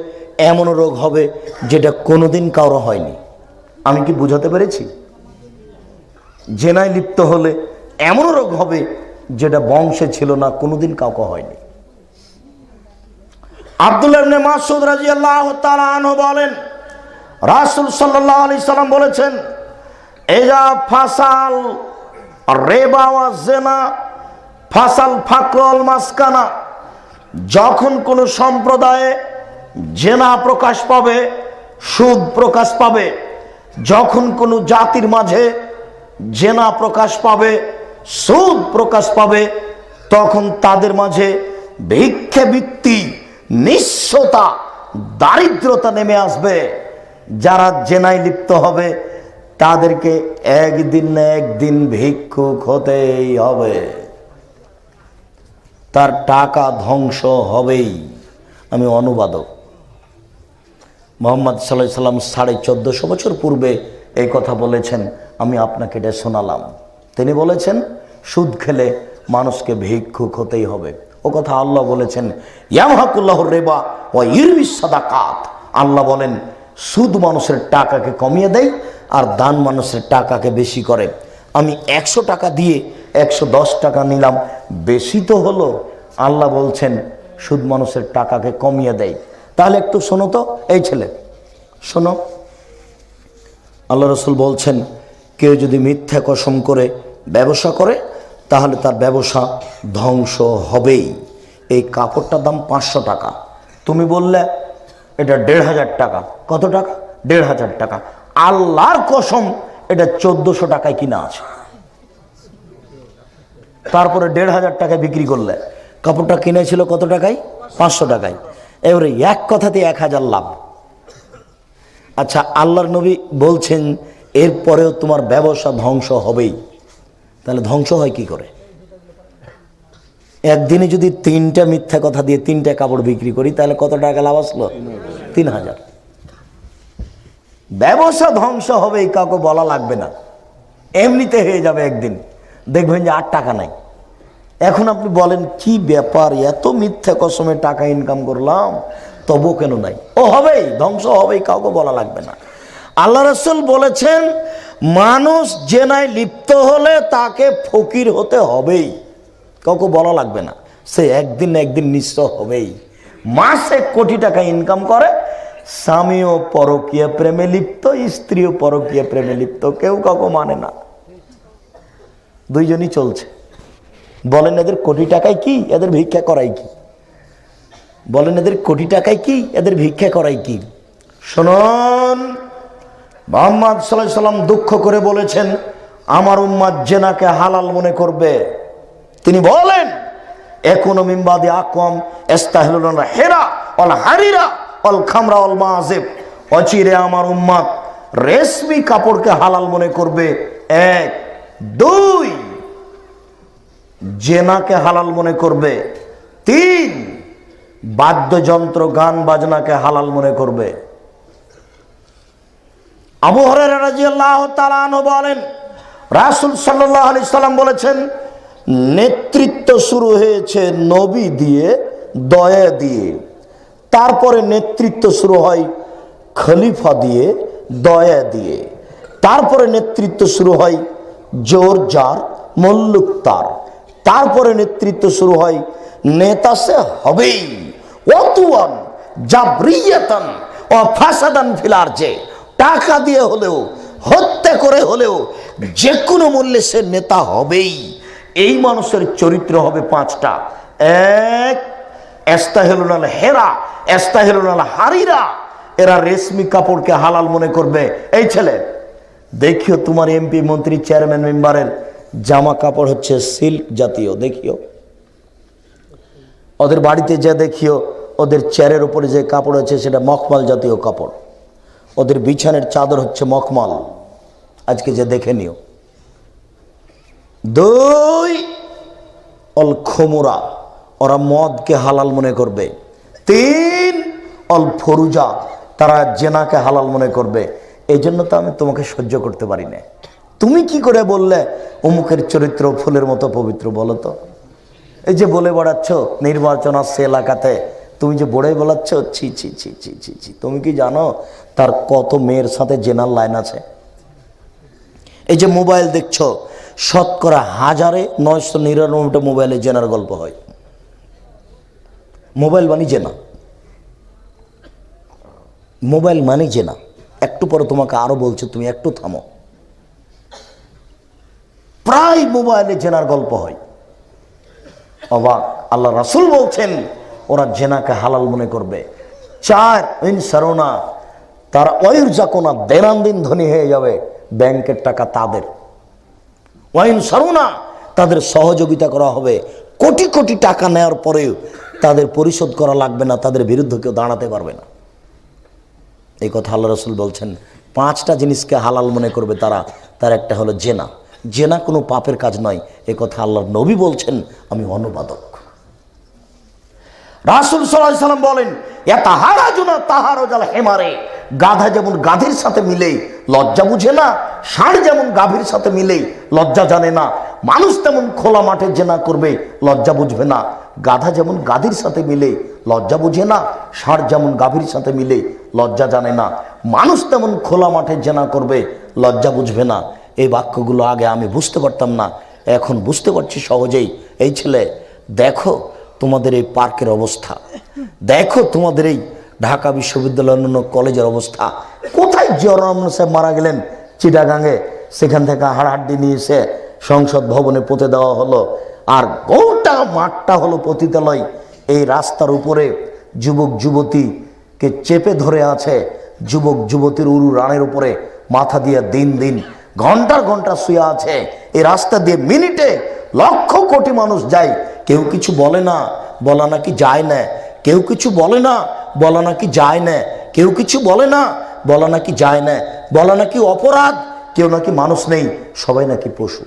এমন রোগ হবে যেটা কোনোদিন কারো হয়নি। আমি কি বুঝাতে পেরেছি? জেনায় লিপ্ত হলে এমন রোগ হবে যেটা বংশে ছিল না, কোনোদিন কাউকে হয়নি। আব্দুল্লাহ ইবনে মাসউদ রাদিয়াল্লাহু তাআলা আনহু বলেন, রাসূল সাল্লাল্লাহু আলাইহি সাল্লাম বলেছেন, ইজা ফাসাল রিবা ওয়া জিনা ফাসাল ফাকর ওয়াল মাসকানা, যখন কোন সম্প্রদায়ে জেনা প্রকাশ পাবে, সুদ প্রকাশ পাবে, যখন কোন জাতির মাঝে জেনা প্রকাশ পাবে, সুদ প্রকাশ পাবে, তখন তাদের মাঝে ভিক্ষাবৃত্তি, নিঃস্বতা, দারিদ্রতা নেমে আসবে। যারা জেনায় লিপ্ত হবে তাদেরকে একদিন না একদিন ভিক্ষুক হতেই হবে, তার টাকা ধ্বংস হবেই। আমি অনুবাদক, মুহাম্মদ সাল্লাল্লাহু আলাইহি সাল্লাম 1450 বছর পূর্বে এই কথা বলেছেন, আমি আপনাকে এটা শোনালাম। তিনি বলেছেন, সুদ খেলে মানুষকে ভিক্ষুক হতেই হবে। ও কথা আল্লাহ বলেছেন, ইয়ামহাকুল্লাহুর রিবা ওয়া ইউরবিস সাদাকাত। আল্লাহ বলেন, সুদ মানুষের টাকাকে কমিয়ে দেয় আর দান মানুষের টাকাকে বেশি করে। আমি 100 টাকা দিয়ে 110 টাকা নিলাম, বেশি তো হলো। আল্লাহ বলছেন সুদ মানুষের টাকাকে কমিয়ে দেয়। তাহলে একটু শোনো তো, এই ছেলে শোনো, আল্লাহ রাসূল বলছেন, কেউ যদি মিথ্যা কসম করে ব্যবসা করে তাহলে তার ব্যবসা ধ্বংস হবেই। এই কাপড়টার দাম 500 টাকা, তুমি বললে এটা 1500 টাকা। কত টাকা? 1500 টাকা। আল্লাহর কসম এটা 1400 টাকায় কিনা আছে। তারপরে 1500 টাকায় বিক্রি করলে, কাপড়টা কিনেছিল কত টাকায়? 500 টাকায়। এবারে এক কথাতে 1000 লাভ। আচ্ছা, আল্লাহর নবী বলছেন এরপরেও তোমার ব্যবসা ধ্বংস হবেই। তাহলে ধ্বংস হয় কি করে? একদিনে যদি 3টা মিথ্যা কথা দিয়ে 3টা কাপড় বিক্রি করি তাহলে কত টাকা লাভ আসলো? 3000। ব্যবসা ধ্বংস হবে এই কাউকে বলা লাগবে না, এমনিতে হয়ে যাবে। একদিন দেখবেন যে 8 টাকা নাই। এখন আপনি বলেন কি ব্যাপার, এত মিথ্যা কসমে টাকা ইনকাম করলাম তবু কেন নাই? ও হবেই, ধ্বংস হবেই, কাউকে বলা লাগবে না। আল্লাহ রাসূল বলেছেন, মানুষ জেনায় লিপ্ত হলে তাকে ফকির হতে হবেই, কাউকে বলা লাগবে না, সে একদিন না একদিন নিঃস্ব হবেই। মাসে কোটি টাকা ইনকাম করে, স্বামীও পরকীয়া প্রেমে লিপ্ত, স্ত্রীও পরকীয়া প্রেমে লিপ্ত, কেউ কাউকে মানে না, দুইজনই চলছে। বলেন এদের কোটি টাকায় কি, এদের ভিক্ষা করাই কি? বলেন এদের কোটি টাকায় কি, এদের ভিক্ষা করাই কি? শুনুন, মুহাম্মদ সাল্লাল্লাহু আলাইহি সাল্লাম দুঃখ করে বলেছেন আমার উম্মাত জেনাকে হালাল মনে করবে। তিনি বলেন একুনু মিন বাদি আকওয়াম ইস্তাহলুল হিরা ওয়াল হারিরা ওয়াল খামরা ওয়াল মাযিব, অচিরে আমার উম্মাত রেশমি কাপড়কে হালাল মনে করবে। এক, দুই, জেনাকে হালাল মনে করবে। তিন, বাদ্যযন্ত্র গান বাজনাকে হালাল মনে করবে। আবু হুরায়রা রাদিয়াল্লাহু তাআলা আনহু বলেন রাসূল সাল্লাল্লাহু আলাইহি সাল্লাম বলেছেন নেতৃত্ব শুরু হয়েছে নবী দিয়ে, দয়া দিয়ে, তারপরে নেতৃত্ব শুরু হয় খলিফা দিয়ে, দয়া দিয়ে, তারপরে নেতৃত্ব শুরু হয় জোর জার মল্লুক তার, তারপরে নেতৃত্ব শুরু হয় নেতা সে হবেই ওয়াতুয়ান জাবরিয়াতান ও ফাসাদান ফিল আরজে, টাকা দিয়ে হলেও হত্যা করে হলেও যে কোনো মূল্যে সে নেতা হবেই। এই মানুষের চরিত্র হবে পাঁচটা। এক, ইস্তাহলুল হেরা ইস্তাহলুল হারিরা, এরা রেশমি কাপড়কে হালাল মনে করবে। এই ছেলে দেখিও তোমার এমপি মন্ত্রী চেয়ারম্যান মেম্বারের জামা কাপড় হচ্ছে সিল্ক জাতীয়, দেখিও ওদের বাড়িতে যে দেখিও ওদের চেয়ারের উপরে যে কাপড় আছে সেটা মখমল জাতীয় কাপড়, ওদের বিছানের চাদর হচ্ছে মখমল, আজকে যে দেখে নিও। দুই, অল খমুরা, ওরা মদকে হালাল মনে করবে। তিন, অল ফরুজা, তারা জেনাকে হালাল মনে করবে। এই জন্য তো আমি তোমাকে সহ্য করতে পারি না। তুমি কি করে বললে অমুকের চরিত্র ফুলের মতো পবিত্র, বলো তো? এই যে বলে বেড়াচ্ছ নির্বাচন আসছে এলাকাতে, তুমি যে বলে বেড়াচ্ছ ছি ছি ছি ছি ছি ছি, তুমি কি জানো তার কত মেয়ের সাথে জেনার লাইন আছে? এই যে মোবাইল দেখছো, শতকরা 1999টা মোবাইলে জেনার গল্প হয়। মোবাইল মানে জেনা, মোবাইল মানে জেনা। একটু পরে তোমাকে আরো বলছো, তুমি একটু থামো। প্রায় মোবাইলে জেনার গল্প হয়। অবাক, আল্লাহ রাসূল বলছেন ওরা জেনাকে হালাল মনে করবে। চার, ইনসারুনা, তারা ওয়ুরজাকুনা, দৈনন্দিন ধনী হয়ে যাবে, ব্যাংকের টাকা তাদের। ওয়াইনসারুনা, তাদের সহযোগিতা করা হবে, কোটি কোটি টাকা নেওয়ার পরেও তাদের পরিশোধ করা লাগবে না, তাদের বিরুদ্ধে কেউ দাঁড়াতে পারবে না। এই কথা আল্লাহ রাসূল বলছেন। পাঁচটা জিনিসকে হালাল মনে করবে তারা, তার একটা হলো জেনা। জেনা কোনো পাপের কাজ নয়, এ কথা আল্লাহর নবী বলছেন, আমি অনুবাদক। রাসূল সাল্লাল্লাহু আলাইহি সাল্লাম বলেন ইয়াতাহারাজুনা তাহারুজাল হিমারে, গাধা যেমন গাধীর সাথে মিলে লজ্জা বুঝে না, ষাঁড় যেমন গাভীর সাথে মিলে লজ্জা জানে না, মানুষ তেমন খোলা মাঠে জেনা করবে, লজ্জা বুঝবে না। গাধা যেমন গাধীর সাথে মিলে লজ্জা বুঝে না, ষাঁড় যেমন গাভীর সাথে মিলে লজ্জা জানে না, মানুষ তেমন খোলা মাঠে জেনা করবে, লজ্জা বুঝবে না। এই বাক্যগুলো আগে আমি বুঝতে পারতাম না, এখন বুঝতে পারছি সহজেই। এই ছেলে দেখো তোমাদের এই পার্কের অবস্থা, দেখো তোমাদের এই ঢাকা বিশ্ববিদ্যালয় অন্যান্য কলেজের অবস্থা। কোথায় জিয়াউর রহমান সাহেব মারা গেলেন চিটাগাঙে, সেখান থেকে হাড়হাড্ডি নিয়ে এসে সংসদ ভবনে পুঁতে দেওয়া হলো, আর গোটা মাঠটা হলো পতিতালয়। এই রাস্তার উপরে যুবক যুবতীকে চেপে ধরে আছে, যুবক যুবতীর উরু রানের উপরে মাথা দিয়ে দিন দিন ঘন্টার ঘন্টা শুয়ে আছে। এই রাস্তা দিয়ে মিনিটে লক্ষ কোটি মানুষ যায়, কেউ কিছু বলে না, বলা নাকি যায় না, কেউ কিছু বলে না, বলা নাকি যায় না, কেউ কিছু বলে না, বলা নাকি যায় না, বলা নাকি অপরাধ, কেউ নাকি মানুষ নেই, সবাই নাকি পশু।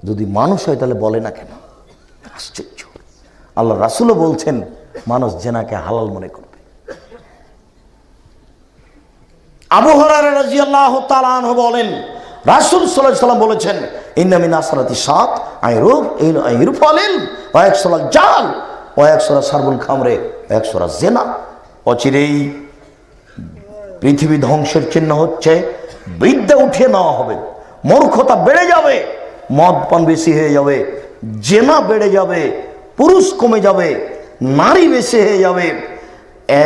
যদি মানুষ হয় তাহলে বলে না কেন? আশ্চর্য। আল্লাহ রাসূলও বলছেন মানুষ জেনাকে হালাল মনে করবে। আবু হুরায়রা রাদিয়াল্লাহু তাআলা আনহু বলেন রাসূল সাল্লাল্লাহু আলাইহি ওয়াসাল্লাম বলেছেন ইন্না মিন আসরাতি সাত আইরুফালিল ওয়া ইয়াকসুল জাল ওয়া ইয়াকসুল সারবুল খামরে ওয়া ইয়াকসুল জিনা। অচিরেই পৃথিবী ধ্বংসের চিহ্ন হচ্ছে বিদ্যা উঠিয়ে নেওয়া হবে, মূর্খতা বেড়ে যাবে, মদ পান বেশি হয়ে যাবে, জেনা বেড়ে যাবে, পুরুষ কমে যাবে, নারী বেশি হয়ে যাবে।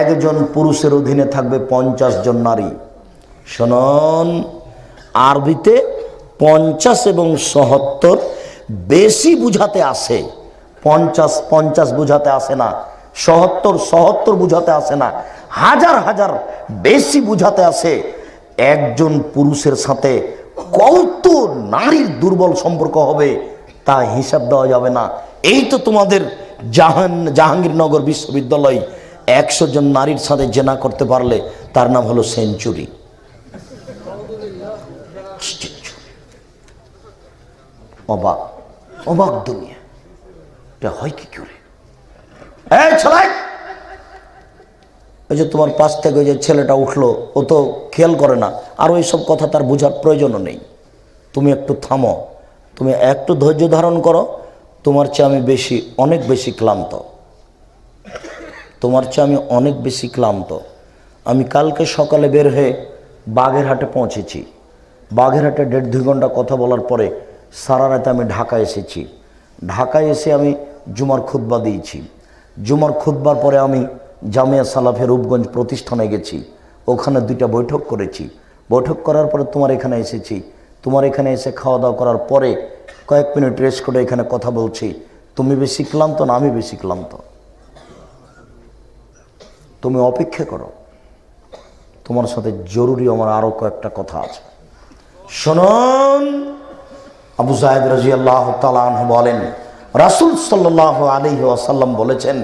একজন পুরুষের অধীনে থাকবে 50 জন নারী। শুনুন, আরবিতে 50 এবং 77 বেশি বুঝাতে আসে, 50 50 বুঝাতে আসে না, 77 77 বুঝাতে আসে না। হাজার হাজার বেশি বুঝাতে আসে একজন পুরুষের সাথে কত নারীর দুর্বল সম্পর্ক হবে তা হিসাব দেওয়া যাবে না। এই তো তোমাদের জাহাঙ্গীরনগর বিশ্ববিদ্যালয় 100 জন নারীর সাথে জেনা করতে পারলে তার নাম হলো সেঞ্চুরি। অবাক অবাক দুনিয়া, এটা হয় কি করে? এই ছেলে, ওই যে তোমার পাশ থেকে ওই যে ছেলেটা উঠলো, ও তো খেয়াল করে না, আর ওই সব কথা তার বোঝার প্রয়োজনও নেই। তুমি একটু থামো, তুমি একটু ধৈর্য ধারণ করো। তোমার চেয়ে আমি বেশি, অনেক বেশি ক্লান্ত। তোমার চেয়ে আমি অনেক বেশি ক্লান্ত। আমি কালকে সকালে বের হয়ে বাগেরহাটে পৌঁছেছি। বাগেরহাটে 1.5-2 ঘন্টা কথা বলার পরে সারা রাতে আমি ঢাকায় এসেছি। ঢাকায় এসে আমি জুমার খুতবা দিয়েছি। জুমার খুতবার পরে আমি জামিয়া সালাফে রূপগঞ্জ প্রতিষ্ঠানে গেছি, ওখানে 2টা বৈঠক করেছি। বৈঠক করার পরে তোমার এখানে এসেছি। তোমার এখানে এসে খাওয়া দাওয়া করার পরে কয়েক মিনিট রেস্ট করে এখানে কথা বলছি। তুমি বেশি ক্লান্ত না আমি বেশি ক্লান্ত? তুমি অপেক্ষা করো, তোমার সাথে জরুরি আমার আরো কয়েকটা কথা আছে। শুনুন, আবু সাঈদ রাদিয়াল্লাহু তাআলা আনহু বলেন, রাসূল সাল্লাল্লাহু আলাইহি ওয়াসাল্লাম বলেছেন,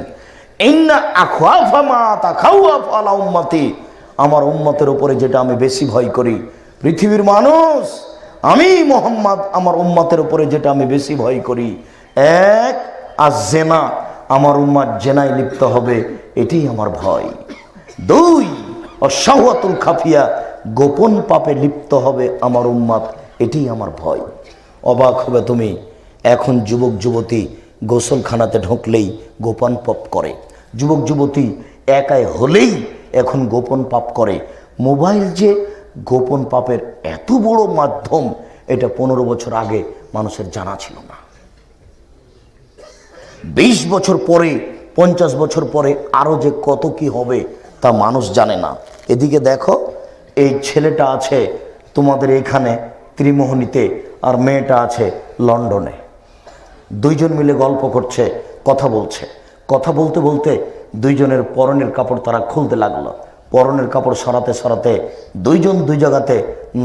ইন্না আখওয়াফা মা তাখাওয়াফ আলা উম্মতি, আমার উম্মতের উপরে যেটা আমি বেশি ভয় করি, পৃথিবীর মানুষ, আমি মুহাম্মদ আমার উম্মতের উপরে যেটা আমি বেশি ভয় করি, 1 আয-জিনা, আমার উম্মত জেনায় লিপ্ত হবে, এটাই আমার ভয়। 2 অশাহওয়াতুল খাফিয়া, গোপন পাপে লিপ্ত হবে আমার উম্মত, এটাই আমার ভয়। অবাক হবে তুমি, এখন যুবক যুবতী গোসলখানাতে ঢুকলেই গোপন পাপ করে, যুবক যুবতী একাই হলেই এখন গোপন পাপ করে। মোবাইল যে গোপন পাপের এত বড় মাধ্যম, এটা 15 বছর আগে মানুষের জানা ছিল না। 20 বছর পরে, 50 বছর পরে আরো যে কত কি হবে তা মানুষ জানে না। এদিকে দেখো, এই ছেলেটা আছে তোমাদের এখানে ত্রিমোহনীতে, আর মেয়েটা আছে লন্ডনে। 2 জন মিলে গল্প করছে, কথা বলছে। কথা বলতে বলতে 2 জনের পরনের কাপড় তারা খুলতে লাগলো। পরনের কাপড় সরাতে সরাতে 2 জন 2 জায়গাতে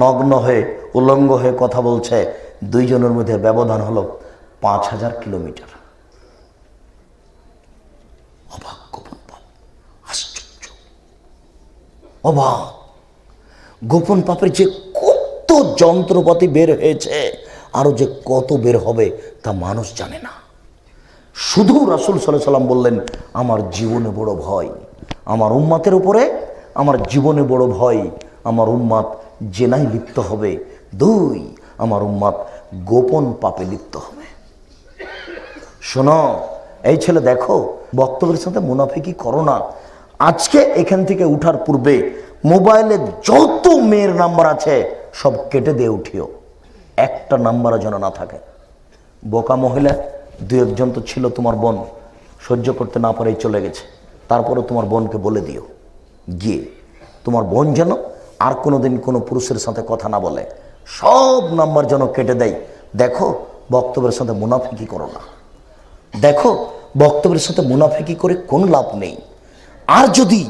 নগ্ন হয়ে উলঙ্গ হয়ে কথা বলছে। 2 জনের মধ্যে ব্যবধান হলো 5000 কিলোমিটার। অবাক, গোপন পাপ, আশ্চর্য, অবাক। গোপন পাপের যে কত যন্ত্রপাতি বের হয়েছে, আরো যে কত বের হবে তা মানুষ জানে না। শুধু রাসূল সাল্লাল্লাহু আলাইহি ওয়াসাল্লাম বললেন, আমার জীবনে বড় ভয়, আমার উম্মতের উপরে আমার জীবনে বড় ভয়, আমার উম্মত জেনায় লিপ্ত হবে। 2 আমার উম্মত গোপন পাপে লিপ্ত হবে। শোনো এই ছেলে, দেখো বক্তব্যের সাথে মুনাফিকি করো না। আজকে এখান থেকে উঠার পূর্বে মোবাইলে যত মেয়ের নাম্বার আছে সব কেটে দিয়ে উঠিও, একটা নাম্বারও যেন না থাকে। বোকা মহিলা 2-1 জন তো ছিল, তোমার বোন সহ্য করতে না পারেই চলে গেছে। তারপরে তোমার বোনকে বলে দিও গিয়ে, তোমার বোন যেন আর কোনোদিন কোনো পুরুষের সাথে কথা না বলে, সব নাম্বার যেন কেটে দেয়। দেখো বক্তব্যের সাথে মুনাফিকি করো না। দেখো বক্তব্যের সাথে মুনাফিকি করে কোনো লাভ নেই। আর যদি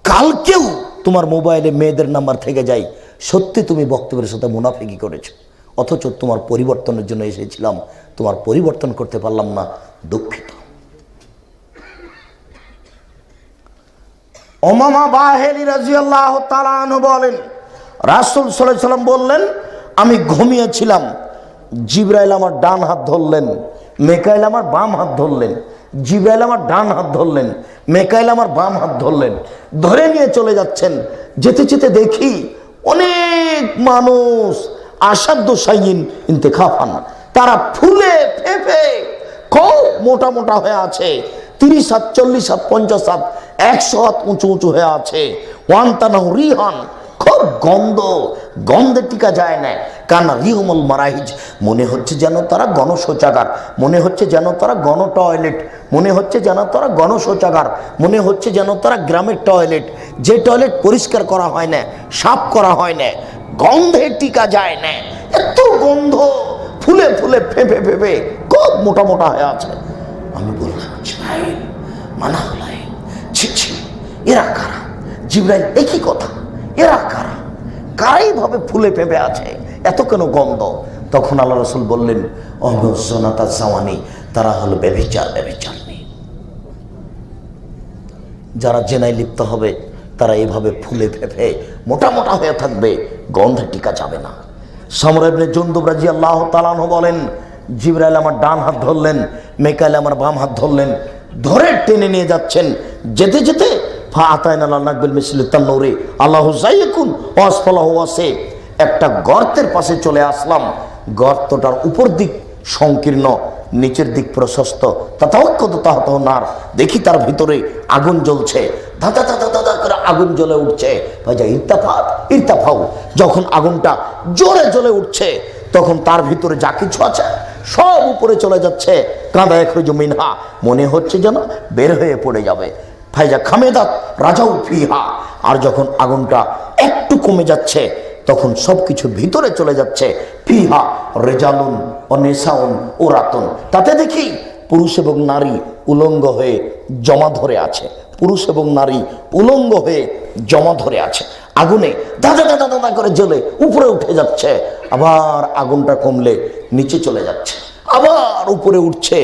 কালকেও তোমার মোবাইলে মেয়েদের নাম্বার থেকে যায়, সত্যি তুমি বক্তব্যের সাথে মুনাফিকি করেছো, অথচ তোমার পরিবর্তনের জন্য এসেছিলাম, তোমার পরিবর্তন করতে পারলাম না, দুঃখিত। উমামা বাহিলী রাদিয়াল্লাহু তাআলা আনহু বলেন, রাসূল সাল্লাল্লাহু আলাইহি ওয়াসাল্লাম বললেন, আমি ঘুমিয়েছিলাম, জিবরাইল আমার ডান হাত ধরলেন, মিকাইল আমার বাম হাত ধরলেন। জিবরাইল আমার ডান হাত ধরলেন, মিকাইল আমার বাম হাত ধরলেন, ধরে নিয়ে চলে যাচ্ছেন। যেতে যেতে দেখি অনেক মানুষ আসাদ্দ সাইয়িন ইন্তেখাফান, তারা ফুলে ফেপে খুব মোটা মোটা হয়ে আছে, 30 হাত 40 হাত 50 হাত 100 হাত উঁচু উঁচু হয়ে আছে। ওয়ান্তানাহু রিহান, খুব গন্ধ, গন্ধে টিকা যায় না। কানা রিহুমুল মারাহিজ, মনে হচ্ছে যেন তারা গণশৌচাগার, মনে হচ্ছে যেন তারা গণ টয়লেট, মনে হচ্ছে যেন তারা গণশৌচাগার, মনে হচ্ছে যেন তারা গ্রামের টয়লেট, যে টয়লেট পরিষ্কার করা হয় না, সাফ করা হয় না, গন্ধে টিকা যায় না, এত গন্ধ, ফুলে ফুলে ফেঁপে ফেঁপে খুব মোটা মোটা হয়ে আছে। আমি বললাম, মানা হলাই, ছি ছি, এরা কারা? জিবরাইল, একই কথা, এরা কারা, কারাই ভাবে ফুলে ফেপে আছে, এত কেন গন্ধ? তখন আল্লাহ রাসূল বললেন, অহজনাতা জাওয়ানি, তারা হলো ব্যভিচারী। যারা জেনায় লিপ্ত হবে তারা এভাবে ফুলে ফেপে মোটা মোটা হয়ে থাকবে, গন্ধে টিকা যাবে না। সামরা ইবনে জুনদুব রাদিয়াল্লাহু তাআলা আনহু বলেন, জিবরাইল আমার ডান হাত ধরলেন, মিকাইল আমার বাম হাত ধরলেন, ধরে টেনে নিয়ে যাচ্ছেন। যেতে যেতে ফা আতায়না লা নাকবিল মিসলি তান্নুরি আল্লাহু যাইকুন ওয়াসফালাহু ওয়াসি, একটা গর্তের পাশে চলে আসলাম। গর্তটার উপর দিক সংকীর্ণ, নিচের দিক প্রশস্ত। তাতাওয়াক্কাদু নার, দেখি তার ভিতরে আগুন জ্বলছে, ধাঁধা ধাঁধা ধাঁধা করে আগুন জ্বলে উঠছে। ভাইজা ইরতাফাউ, যখন আগুনটা জোরে জ্বলে উঠছে তখন তার ভিতরে যা কিছু আছে সব উপরে চলে যাচ্ছে। কাঁদা ইয়াখরুজু মিনহা, মনে হচ্ছে যেন বের হয়ে পড়ে যাবে। ফাইজা খামেদাত রাজাউ ফিহা, আর যখন আগুনটা একটু কমে যাচ্ছে তখন সবকিছু ভিতরে চলে যাচ্ছে। ফিহা রেজালুন ও নেসাউন ও রাতুন, তাতে দেখি পুরুষ এবং নারী উলঙ্গ হয়ে জমা ধরে আছে, পুরুষ এবং নারী উলঙ্গ হয়ে জমা ধরে আছে। আগুনে দাদা দাদা দাদা করে জ্বলে উপরে উঠে যাচ্ছে, আবার আগুনটা কমলে নিচে চলে যাচ্ছে, আবার উপরে উঠছে।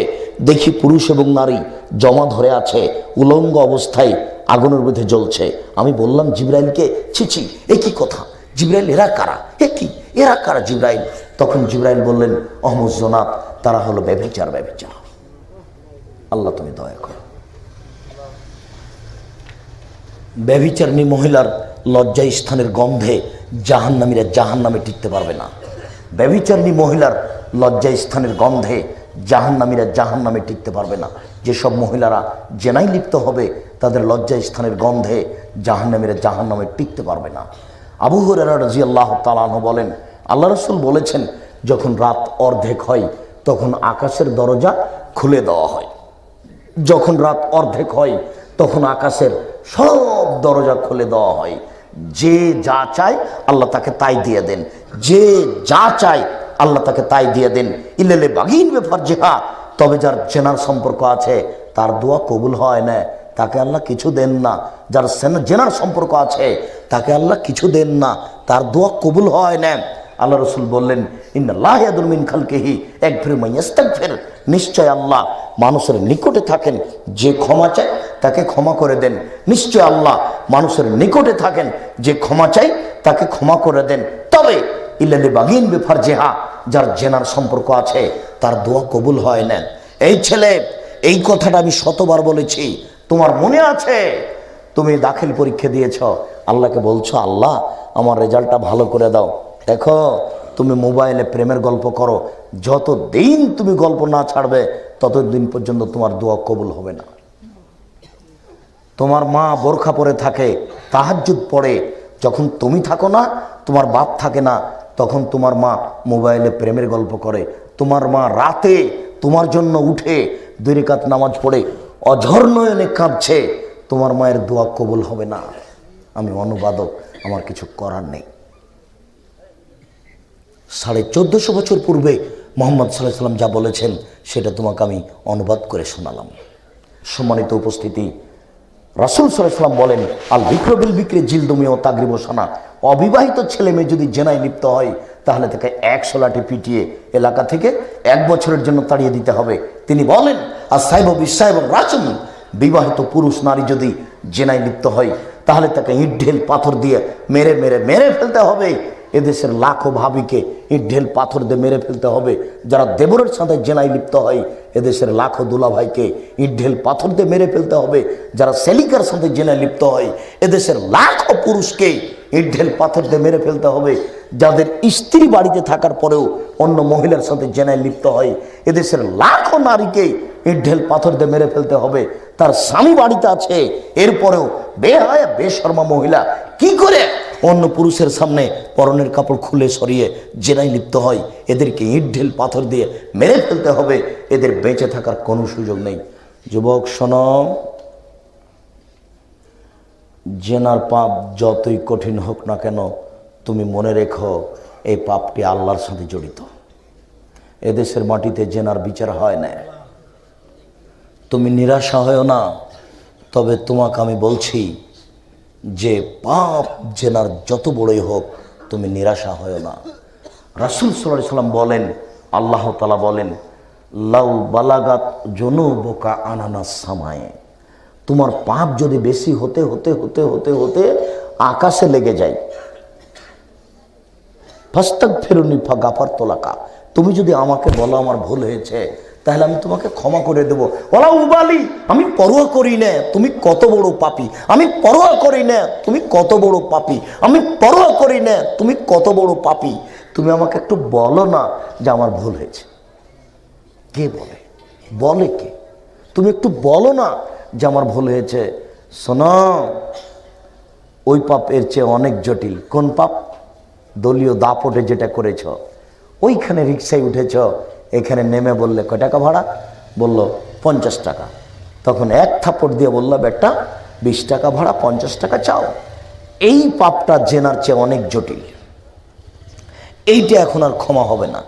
দেখি পুরুষ এবং নারী জমা ধরে আছে, উলঙ্গ অবস্থায় আগুনের মধ্যে জ্বলছে। আমি বললাম জিবরাইলকে, ছি, একই কথা জিবরাইল, এরা কারা, এরা কারা জিবরাইল? তখন জিবরাইল বললেন, অহমুজ্জনাত, তারা হলো ব্যভিচার। আল্লাহ তুমি দয়া করো। ব্যভিচারিণী মহিলার লজ্জা স্থানের গন্ধে জাহান্নামীরা জাহান্নামে টিকতে পারবে না। ব্যভিচারিণী মহিলার লজ্জা স্থানের গন্ধে জাহান্নামীরা জাহান্নামে টিকতে পারবে না। যেসব মহিলারা জেনায় লিপ্ত হবে তাদের লজ্জা স্থানের গন্ধে জাহান্নামীরা জাহান্নামে টিকতে পারবে না। আবু হুরায়রা রাদিয়াল্লাহু তাআলা আনহু বলেন, আল্লাহ রাসূল বলেছেন, যখন রাত অর্ধেক হয় তখন আকাশের দরজা খুলে দেওয়া হয়। যখন রাত অর্ধেক হয় তখন আকাশের সব দরজা খুলে দেওয়া হয়। যে যা চায় আল্লাহ তাকে তাই দিয়ে দেন, যে যা চায় আল্লাহ তাকে তাই দিয়ে দেন। ইল্লাল বাগিন বিফারজিহা, তবে যার জেনার সম্পর্ক আছে তার দোয়া কবুল হয় না, তাকে আল্লাহ কিছু দেন না। যার জেনার সম্পর্ক আছে তাকে আল্লাহ কিছু দেন না, তার দোয়া কবুল হয় না। আল্লাহ রসুল বললেন, ইন্নাল্লাহা ইয়াদুর মিন খালকিহি ইয়াগফিরু মান ইস্তাগফির, নিশ্চয় আল্লাহ মানুষের নিকটে থাকেন, যে ক্ষমা চায় তাকে ক্ষমা করে দেন। নিশ্চয় আল্লাহ মানুষের নিকটে থাকেন, যে ক্ষমা চায় তাকে ক্ষমা করে দেন। তবে ইল্লাল বাগিন বিফারজিহা, যার জেনার সম্পর্ক আছে তার দোয়া কবুল হয় না। এই ছেলে, এই কথাটা আমি শতবার বলেছি, তোমার মনে আছে? তুমি দাখিল পরীক্ষা দিয়েছ, আল্লাহকে বলছো, আল্লাহ আমার রেজাল্টটা ভালো করে দাও। দেখো, তুমি মোবাইলে প্রেমের গল্প করো, যতদিন তুমি গল্প না ছাড়বে ততদিন পর্যন্ত তোমার দোয়া কবুল হবে না। তোমার মা বোরখা পরে থাকে, তাহাজ্জুদ পড়ে, যখন তুমি থাকো না, তোমার বাপ থাকে না, তখন তোমার মা মোবাইলে প্রেমের গল্প করে। তোমার মা রাতে তোমার জন্য উঠে 2 রাকাত নামাজ পড়ে অঝর নয়নে কাঁদছে, তোমার মায়ের দোয়া কবুল হবে না। আমি অনুবাদক, আমার কিছু করার নেই। 1450 বছর পূর্বে মুহাম্মদ সাল্লাল্লাহু আলাইহি ওয়াসাল্লাম যা বলেছেন সেটা তোমাকে আমি অনুবাদ করে শোনালাম। সম্মানিত উপস্থিতি, রাসূল সাল্লাল্লাহু আলাইহি ওয়াসাল্লাম বলেন, আল বিক্র বিল বিক্রি জিলদুমি ও তাগরিবু সানা, অবিবাহিত ছেলে মেয়ে যদি জেনায় লিপ্ত হয় তাহলে তাকে 100 লাঠি পিটিয়ে এলাকা থেকে 1 বছরের জন্য তাড়িয়ে দিতে হবে। তিনি বলেন, আর সাইব বিসাইব রাজম, বিবাহিত পুরুষ নারী যদি জেনায় লিপ্ত হয় তাহলে তাকে ইট ঢেল পাথর দিয়ে মেরে মেরে মেরে ফেলতে হবে। এদেশের লাখো ভাবিকে ইট ঢেল পাথর দিয়ে মেরে ফেলতে হবে। যারা দেবরের সাথে জেনায় লিপ্ত হয় এদেশের লাখো দুলাভাইকে ইট ঢেল পাথর দিয়ে মেরে ফেলতে হবে। যারা সেলিকার সাথে জেনায় লিপ্ত হয় এদেশের লাখো পুরুষকে ইট ঢেল পাথর দিয়ে মেরে ফেলতে হবে। যাদের স্ত্রী বাড়িতে থাকার পরেও অন্য মহিলার সাথে জেনায় লিপ্ত হয় এদেশের লাখো নারীকে ইট ঢেল পাথর দিয়ে মেরে ফেলতে হবে। তার স্বামী বাড়িতে আছে, এরপরেও বেহায়া বেশর্মা মহিলা কি করে অন্য পুরুষের সামনে পরনের কাপড় খুলে সরিয়ে জেনায় লিপ্ত হয়, এদেরকে ইট ঢেল পাথর দিয়ে মেরে ফেলতে হবে। এদের বেঁচে থাকার কোনো সুযোগ নেই। যুবক শোনো, জেনার পাপ যতই কঠিন হোক না কেন, তুমি মনে রেখো এই পাপটি আল্লাহর সাথে জড়িত। এদেশের মাটিতে জেনার বিচার হয় না। তুমি নিরাশা হয়ো না, তবে তোমাকে আমি বলছি যে পাপ জেনার যত বড়ই হোক তুমি নিরাশা হয় না। রাসূল সাল্লাল্লাহু আলাইহি সাল্লাম বলেন, আল্লাহ তাআলা বলেন, লাউ বালাগাত জুনুবুকা আনানাস সামায়ে, তোমার পাপ যদি বেশি হতে হতে হতে হতে হতে আকাশে লেগে যায়, ফাস্তাগফিরুনি ফাগাফারতু লাকা, তুমি যদি আমাকে বলো আমার ভুল হয়েছে তাহলে আমি তোমাকে ক্ষমা করে দেবো। ওলা উবালি, আমি পরোয়া করি না তুমি কত বড় পাপী, আমি পরোয়া করি না তুমি কত বড় পাপী, আমি পরোয়া করি না তুমি কত বড় পাপী, তুমি আমাকে একটু বলো না যে আমার ভুল হয়েছে। কে বলে? বলে কে? তুমি একটু বলো না যে আমার ভুল হয়েছে। শোনো, ওই পাপ এর চেয়ে অনেক জটিল। কোন পাপ? দলীয় দাপটে যেটা করেছ, ওইখানে রিক্সায় উঠেছ, এখানে নেমে বললে কয় টাকা ভাড়া, বলল 50 টাকা, তখন এক থাপ্পড় দিয়ে বলল বেটা 20 টাকা ভাড়া, 50 টাকা চাও। এই পাপটা জেনার চেয়ে অনেক জটিল। এইটা এখন আর ক্ষমা হবে না,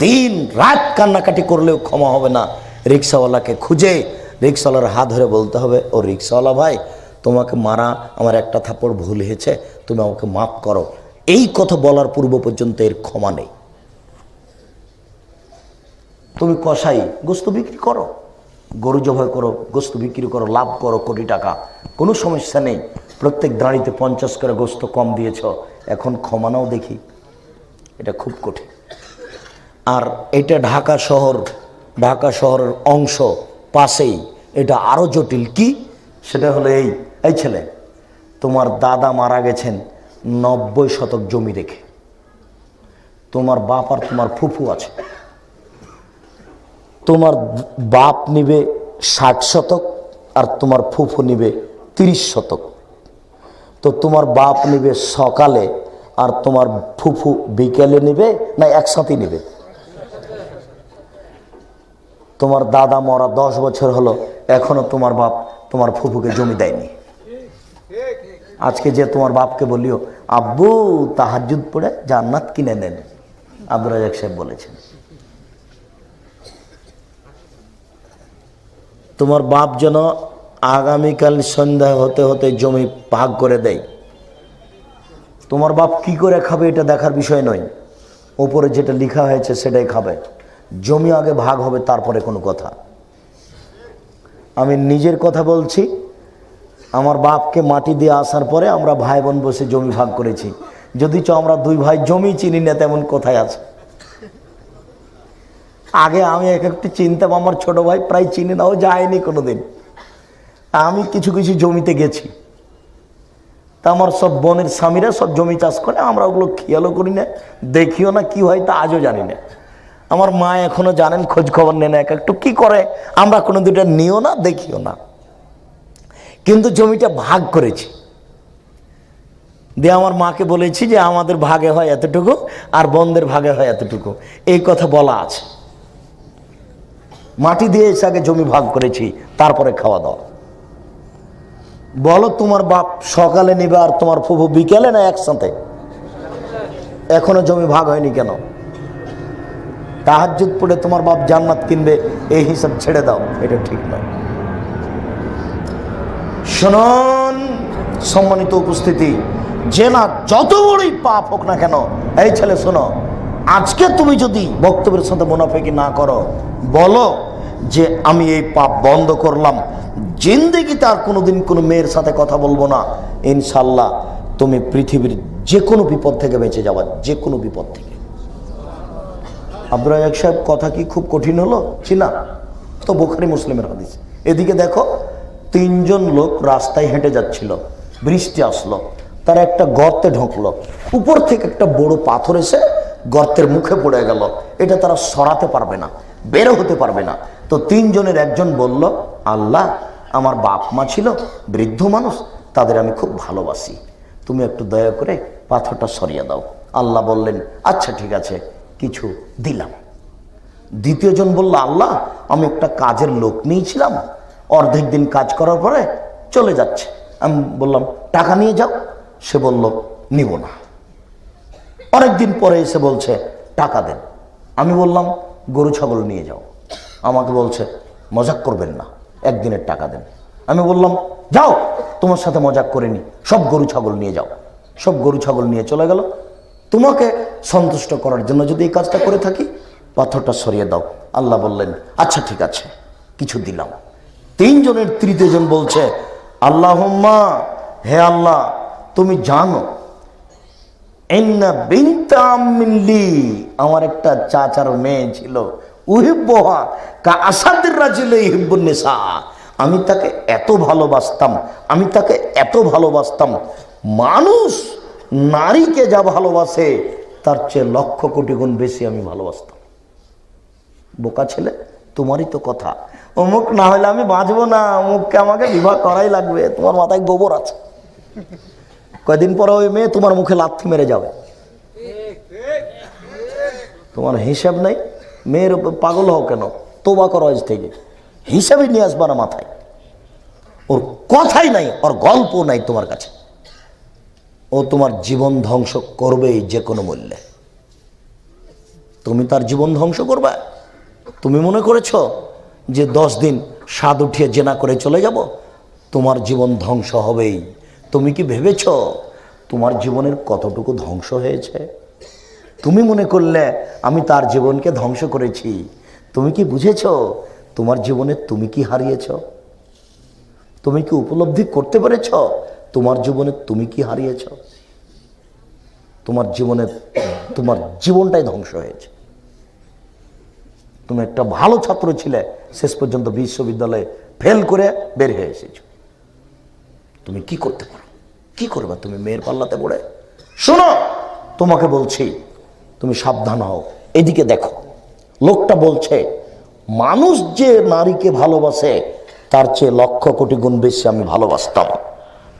দিন রাত কান্নাকাটি করলেও ক্ষমা হবে না। রিক্সাওয়ালাকে খুঁজে রিক্সাওয়ালার হাত ধরে বলতে হবে, ও রিক্সাওয়ালা ভাই, তোমাকে মারা আমার একটা থাপ্পড় ভুল হয়েছে, তুমি আমাকে মাফ করো। এই কথা বলার পূর্ব পর্যন্ত এর ক্ষমা নেই। তুমি কসাই, গোস্ত বিক্রি করো, গরু জবাই করো, গোস্ত বিক্রি করো, লাভ করো কোটি টাকা, কোনো সমস্যা নেই। প্রত্যেক দাঁড়িতে 50 করে গোস্ত কম দিয়েছ, এখন ক্ষমা নাও দেখি। এটা খুব কঠিন। আর এটা ঢাকা শহরের অংশ পাশেই, এটা আরও জটিল। কি? সেটা হলো এই ছেলে, তোমার দাদা মারা গেছেন 90 শতক জমি রেখে, তোমার বাপ আর তোমার ফুফু আছে, তোমার বাপ নিবে 60 শতক আর তোমার ফুফু নিবে 30 শতক। তো তোমার বাপ নিবে সকালে আর তোমার ফুফু বিকেলে নিবে, না একসাথে নিবে? তোমার দাদা মরা 10 বছর হলো, এখনো তোমার বাপ তোমার ফুফুকে জমি দেয়নি। আজকে যে তোমার বাপকে বলিও, আব্বু তাহাজ্জুদ পড়ে জান্নাত কিনে নেন, আব্দুর রাজ্জাক সাহেব বলেছেন, তোমার বাপ যেন আগামীকাল সন্ধ্যা হতে হতে জমি ভাগ করে দেয়। তোমার বাপ কি করে খাবে এটা দেখার বিষয় নয়, ওপরে যেটা লেখা হয়েছে সেটাই খাবে। জমি আগে ভাগ হবে, তারপরে কোনো কথা। আমি নিজের কথা বলছি, আমার বাপকে মাটি দিয়ে আসার পরে আমরা ভাই বোন বসে জমি ভাগ করেছি। যদি আমরা 2 ভাই জমি চিনি না, তেমন কোথায় আছে। আগে আমি একটু চিনতাম, আমার ছোট ভাই প্রায় চিনি নাও যায়নি কোনোদিন। আমি কিছু কিছু জমিতে গেছি, তা আমার সব বোনের স্বামীরা সব জমি চাষ করে, আমরা ওগুলো খেয়ালও করি না, দেখিও না, কি হয় তা আজও জানি না। আমার মা এখনো জানেন, খোঁজ খবর নেন এক একটু কি করে, আমরা কোনো দুটা নিও না, দেখিও না। কিন্তু জমিটা ভাগ করেছি, দিয়ে আমার মাকে বলেছি যে আমাদের ভাগে হয় এতটুকু আর বোনদের ভাগে হয় এতটুকু, এই কথা বলা আছে। মাটি দিয়ে এসে আগে জমি ভাগ করেছি, তারপরে খাওয়া দাওয়া। বলো, তোমার বাপ সকালে নিবে আর তোমার ফুফু বিকেলে, না একসাথে? এখনো জমি ভাগ হয়নি কেন? তাহাজ্জুদ পড়ে তোমার বাপ জান্নাত কিনবে, এই হিসাব ছেড়ে দাও, এটা ঠিক নয়। শুনুন সম্মানিত উপস্থিতি, যে না যত বড়ই পাপ হোক না কেন, এই ছেলে শোনো, আজকে তুমি যদি বক্তব্যের সাথে মুনাফিকি না করো, বলো যে আমি এই পাপ বন্ধ করলাম, জিন্দেগিতে আর কোনোদিন কোনো মেয়ের সাথে কথা বলবো না, ইনশাল্লাহ তুমি পৃথিবীর যে কোনো বিপদ থেকে বেঁচে যাওয়া, যে কোনো বিপদ থেকে। আব্দুর রাজ্জাক সাহেব, কথা কি খুব কঠিন হলো? চিনা তো, বুখারী মুসলিমের হাদিস। এদিকে দেখো, 3 জন লোক রাস্তায় হেঁটে যাচ্ছিল, বৃষ্টি আসলো, তারা একটা গর্তে ঢুকলো, উপর থেকে একটা বড় পাথর এসে গর্তের মুখে পড়ে গেল। এটা তারা সরাতে পারবে না, বেরো হতে পারবে না। তো 3 জনের একজন বলল, আল্লাহ, আমার বাপ মা ছিল বৃদ্ধ মানুষ, তাদের আমি খুব ভালোবাসি, তুমি একটু দয়া করে পাথরটা সরিয়ে দাও। আল্লাহ বললেন, আচ্ছা ঠিক আছে, কিছু দিলাম। দ্বিতীয় জন বলল, আল্লাহ, আমি একটা কাজের লোক নিয়েছিলাম, অর্ধেক দিন কাজ করার পরে চলে যাচ্ছে, আমি বললাম টাকা নিয়ে যাও, সে বলল নিব না। অনেকদিন পরে এসে বলছে টাকা দেন, আমি বললাম গরু ছাগল নিয়ে যাও, আমাকে বলছে মজাক করবেন না, একদিনের টাকা দেন। আমি বললাম যাও, তোমার সাথে মজাক করিনি, সব গরু ছাগল নিয়ে যাও। সব গরু ছাগল নিয়ে চলে গেল। তোমাকে সন্তুষ্ট করার জন্য যদি এই কাজটা করে থাকি, পাথরটা সরিয়ে দাও। আল্লাহ বললেন আচ্ছা ঠিক আছে, কিছু দিলাম। তিনজনের তৃতীয় জন বলছে, আল্লাহুম্মা, হে আল্লাহ, তুমি জানো ইন্না বিনতা আম্মিন লি, আমার একটা চাচার মেয়ে ছিল, উহিব্বুহা কা আসাদির রাজুলি ইহিব্বুন নিসা, আমি তাকে এত ভালোবাসতাম, আমি তাকে এত ভালোবাসতাম, মানুষ নারীকে যা ভালোবাসে তার চেয়ে লক্ষ কোটি গুণ বেশি আমি ভালোবাসতাম। বোকা ছেলে, তোমারই তো কথা, অমুক না হলে আমি বাঁচবো না, অমুককে আমাকে বিবাহ করাই লাগবে, তোমার মাথায় গোবর আছে। কয়দিন পরে ওই মেয়ে তোমার মুখে লাথি মেরে যাবে, তোমার হিসাব নেই। মেয়ের উপর পাগল হও কেন, তোবা করো আজ থেকে, হিসাবই নিয়ে আসবা না মাথায়। ওর কথাই নাই, ওর গল্প নাই তোমার কাছে। ও তোমার জীবন ধ্বংস করবেই যে কোনো মূল্যে। তুমি তার জীবন ধ্বংস করবে? তুমি মনে করেছ যে 10 দিন স্বাদ উঠিয়ে জেনা করে চলে যাব? তোমার জীবন ধ্বংস হবেই। তুমি কি ভেবেছ তোমার জীবনের কতটুকু ধ্বংস হয়েছে? তুমি মনে করলে আমি তার জীবনকে ধ্বংস করেছি। তুমি কি বুঝেছ তোমার জীবনে তুমি কি হারিয়েছ? তুমি কি উপলব্ধি করতে পেরেছ তোমার জীবনে তুমি কি হারিয়েছ? তোমার জীবনে তোমার জীবনটাই ধ্বংস হয়েছে। তুমি একটা ভালো ছাত্র ছিলে, শেষ পর্যন্ত বিশ্ববিদ্যালয়ে ফেল করে বের হয়ে এসেছো। তুমি কি করতে পারো? কি করবে তুমি মেয়ের পাল্লাতে পড়ে? শোনো, তোমাকে বলছি, তুমি সাবধান হও। এদিকে দেখো, লোকটা বলছে মানুষ যে নারীকে ভালোবাসে তার চেয়ে লক্ষ কোটি গুণ বেশি আমি ভালোবাসতাম।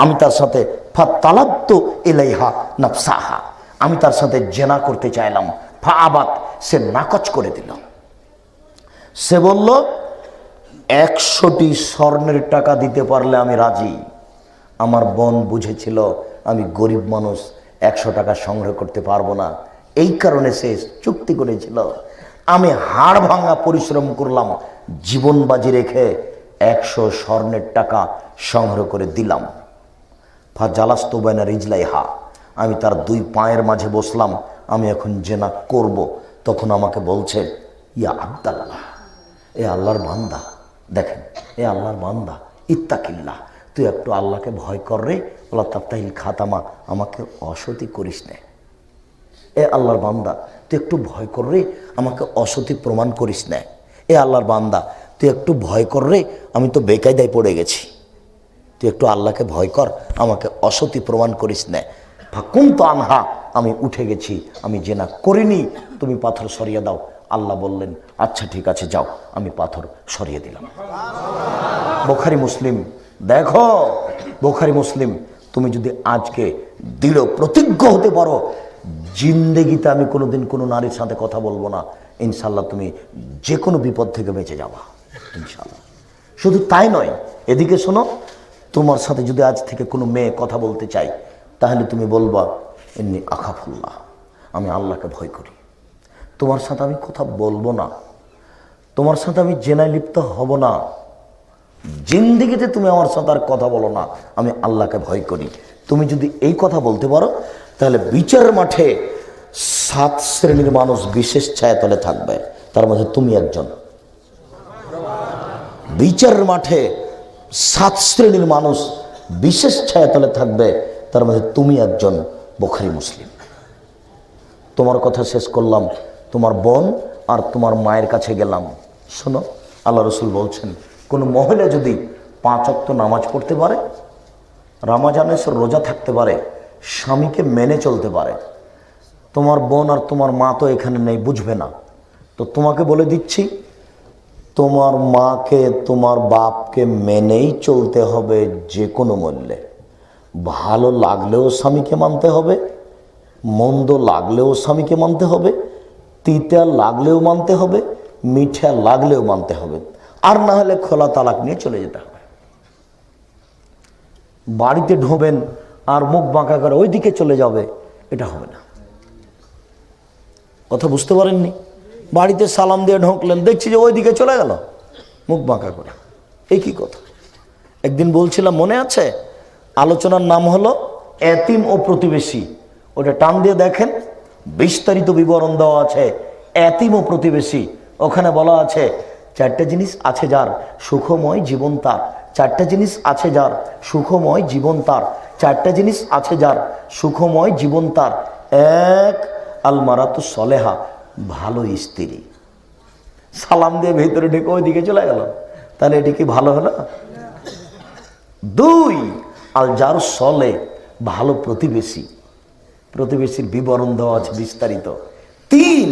আমি তার সাথে ফাতালাবতু ইলাইহা নাফসাহা, আমি তার সাথে জেনা করতে চাইলাম। ফাআবাত, সে নাকচ করে দিল। সে বলল 100টি স্বর্ণের টাকা দিতে পারলে আমি রাজি। আমার বোন বুঝেছিল আমি গরিব মানুষ, 100 টাকা সংগ্রহ করতে পারবো না, এই কারণে সে চুক্তি করেছিল। আমি হাড় ভাঙা পরিশ্রম করলাম, জীবন বাজি রেখে 100 স্বর্ণের টাকা সংগ্রহ করে দিলাম। ফাজালাস্তু বাইনা রিজলাইহা, আমি তার 2 পায়ের মাঝে বসলাম, আমি এখন জেনা করব। তখন আমাকে বলছে, ইয়া আব্দাল্লাহ, এ আল্লাহর বান্দা, দেখেন এ আল্লাহর বান্দা, ইত্তাকিল্লাহ, তুই একটু আল্লাহকে ভয় কর রে, আল্লাহ তাফতাহিল খাতামা, আমাকে অসতী করিস নে। এ আল্লাহর বান্দা, তুই একটু ভয় কর রে, আমাকে অসতী প্রমাণ করিস না। এ আল্লাহর বান্দা, তুই একটু ভয় কর রে, আমি তো বেকায়দায় পড়ে গেছি, তুই একটু আল্লাহকে ভয় কর, আমাকে অসতী প্রমাণ করিস না। ফাকুম তো আনহা, আমি উঠে গেছি, আমি জেনা করিনি, তুমি পাথর সরিয়ে দাও। আল্লাহ বললেন আচ্ছা ঠিক আছে যাও, আমি পাথর সরিয়ে দিলাম। বুখারী মুসলিম, দেখো বুখারী মুসলিম, তুমি যদি আজকে দৃঢ় প্রতিজ্ঞ হতে পারো জিন্দেগিতে আমি কোনোদিন কোনো নারীর সাথে কথা বলবো না, ইনশাল্লাহ তুমি যে কোনো বিপদ থেকে বেঁচে যাবা ইনশাল্লাহ। শুধু তাই নয়, এদিকে শোনো, তোমার সাথে যদি আজ থেকে কোনো মেয়ে কথা বলতে চাই, তাহলে তুমি বলবা ইন্নী আখাফুল্লাহ, আমি আল্লাহকে ভয় করি। তোমার সাথে আমি কথা বলবো না, তোমার সাথে আমি জেনায় লিপ্ত হব না, জিন্দেগিতে তুমি আমার সাথে আর কথা বলো না, আমি আল্লাহকে ভয় করি। তুমি যদি এই কথা বলতে পারো, তাহলে বিচারের মাঠে 7 শ্রেণীর মানুষ বিশেষ ছায়াতলে থাকবে, তার মধ্যে তুমি একজন। বিচারের মাঠে 7 শ্রেণীর মানুষ বিশেষ ছায়াতলে থাকবে, তার মধ্যে তুমি একজন। বুখারী মুসলিম। তোমার কথা শেষ করলাম, তোমার বোন আর তোমার মায়ের কাছে গেলাম। শোনো, আল্লাহ রসুল বলছেন, কোনো মহিলা যদি 5 ওয়াক্ত নামাজ পড়তে পারে, রমজানের রোজা থাকতে পারে, স্বামীকে মেনে চলতে পারে, তোমার বোন আর তোমার মা তো এখানে নেই, বুঝবে না, তো তোমাকে বলে দিচ্ছি, তোমার মাকে তোমার বাপকে মেনেই চলতে হবে যে কোনো মূল্যে। ভালো লাগলেও স্বামীকে মানতে হবে, মন্দ লাগলেও স্বামীকে মানতে হবে, তিতা লাগলেও মানতে হবে, মিঠা লাগলেও মানতে হবে, আর না হলে খোলা তালাক নিয়ে চলে যেতে হবে। বাড়িতে ঢোবেন আর মুখ বাঁকা করে ওইদিকে চলে যাবে, এটা হবে না। কথা বুঝতে পারেননি? বাড়িতে সালাম দিয়ে ঢোকলেন, দেখছি যে ওইদিকে চলে গেল মুখ বাঁকা করে, এই কি কথা? একদিন বলছিলাম মনে আছে, আলোচনার নাম হলো এতিম ও প্রতিবেশী। ওটা টান দিয়ে দেখেন, বিস্তারিত বিবরণ দেওয়া আছে। এতিম ও প্রতিবেশী, ওখানে বলা আছে চারটা জিনিস আছে যার সুখময় জীবন তার, চারটা জিনিস আছে যার সুখময় জীবন তার, চারটা জিনিস আছে যার সুখময় জীবন তার। এক, আল মারাতু সলেহা, ভালো স্ত্রী। সালাম দিয়ে ভেতরে ঢেকে ওইদিকে চলে গেল, তাহলে এটি কি ভালো হলো? দুই, আল জার সলে, ভালো প্রতিবেশী, প্রতিবেশীর বিবরণ দেওয়া আছে বিস্তারিত। তিন,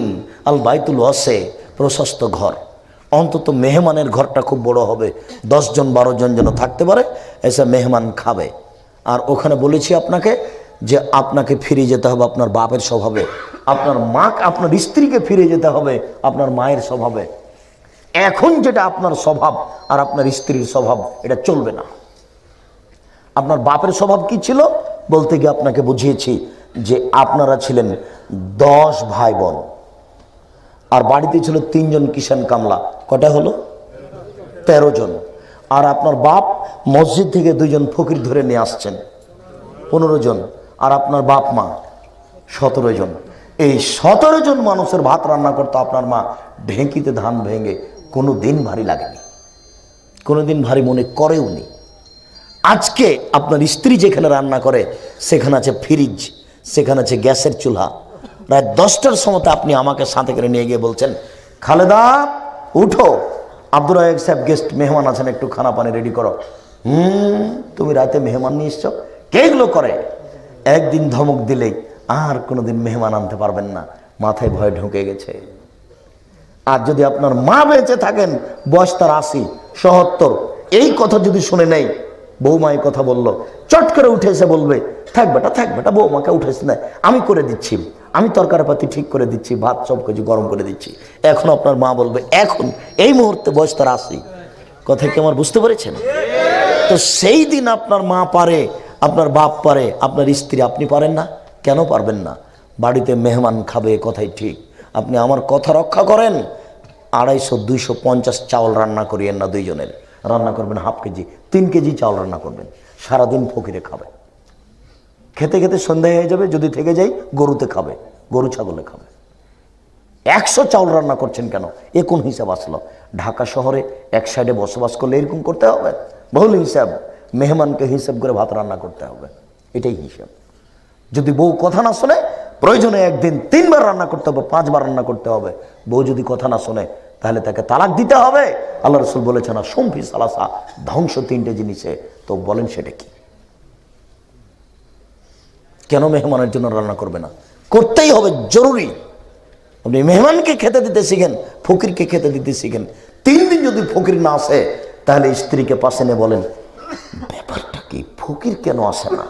আল বাইতুল ওয়াসে, প্রশস্ত ঘর, অন্তত মেহমানের ঘরটা খুব বড় হবে, 10 জন 12 জন যেন থাকতে পারে, এসে মেহমান খাবে। আর ওখানে বলেছি আপনাকে যে আপনাকে ফিরে যেতে হবে আপনার বাপের স্বভাবে, আপনার মা, আপনার স্ত্রীকে ফিরে যেতে হবে আপনার মায়ের স্বভাবে। এখন যেটা আপনার স্বভাব আর আপনার স্ত্রীর স্বভাব, এটা চলবে না। আপনার বাপের স্বভাব কি ছিল বলতে গিয়ে আপনাকে বুঝিয়েছি যে আপনারা ছিলেন 10 ভাই বোন, আর বাড়িতে ছিল 3 জন কিষান কামলা, কটা হলো? 13 জন। আর আপনার বাপ মসজিদ থেকে 2 জন ফকির ধরে নিয়ে আসছেন, 15 জন। আর আপনার বাপ মা 17 জন। এই 17 জন মানুষের ভাত রান্না করতো আপনার মা ঢেঁকিতে ধান ভেঙে, কোনো দিন ভারী লাগেনি, কোনো দিন ভারী মনে করেও নি। আজকে আপনার স্ত্রী যেখানে রান্না করে সেখানে আছে ফ্রিজ, সেখানে আছে গ্যাসের চুলা। রাত 10টার সময় আপনি আমাকে সাথে করে নিয়ে গিয়ে বলছেন, খালেদা উঠো, আব্দুর রাজ্জাক সাহেব গেস্ট মেহমান আছেন, একটু খানা পানি রেডি করো। তুমি রাতে মেহমান নিয়ে এসছো? কে এগুলো করে? একদিন ধমক দিলেই আর কোনোদিন মেহমান আনতে পারবেন না, মাথায় ভয় ঢুকে গেছে। আর যদি আপনার মা বেঁচে থাকেন, বয়স তার 80, 77, এই কথা যদি শুনে নেই, বৌমাই কথা বললো, চট করে উঠে এসে বলবে, থাক বেটা, বৌমাকে উঠেছে না, আমি করে দিচ্ছি, আমি তরকারিপাতি ঠিক করে দিচ্ছি, ভাত সব কিছু গরম করে দিচ্ছি। এখন আপনার মা বলবে, এখন এই মুহূর্তে বয়স তার 80। কথা কি আমার বুঝতে পেরেছেন? তো সেই দিন আপনার মা পারে, আপনার বাপ পারে, আপনার স্ত্রী আপনি পারেন না। কেন পারবেন না? বাড়িতে মেহমান খাবে, কথাই ঠিক। আপনি আমার কথা রক্ষা করেন, 250 250 চাউল রান্না করিয়েন না, 2 জনের রান্না করবেন হাফ কেজি, 3 কেজি চাউল রান্না করবেন, সারাদিন ফকিরে খাবে। খেতে খেতে সন্ধ্যা হয়ে যাবে, যদি থেকে যাই গরুতে খাবে, গরু ছাগলে খাবে। 100 চাউল রান্না করছেন কেন? এ কোন হিসাব আসলো? ঢাকা শহরে এক সাইডে বসবাস করলে এরকম করতে হবে? বহুল হিসাব, মেহমানকে হিসাব করে ভাত রান্না করতে হবে, এটাই হিসাব। যদি বউ কথা না শোনে, প্রয়োজনে একদিন 3 বার রান্না করতে হবে, 5 বার রান্না করতে হবে। বউ যদি কথা না শোনে তাহলে তাকে তালাক দিতে হবে। আল্লাহ রাসূল বলেছেন, সম্ফি সালাসা, ধ্বংস 3টে জিনিসে। তো বলেন সেটা কি? কেন মেহমানের জন্য রান্না করবে না? করতেই হবে, জরুরি। আপনি মেহমানকে খেতে দিতে শিখেন, ফকিরকে খেতে দিতে শিখেন। 3 দিন যদি ফকির না আসে, তাহলে স্ত্রীকে পাশে নিয়ে বলেন, ব্যাপারটা কি, ফকির কেন আসে না?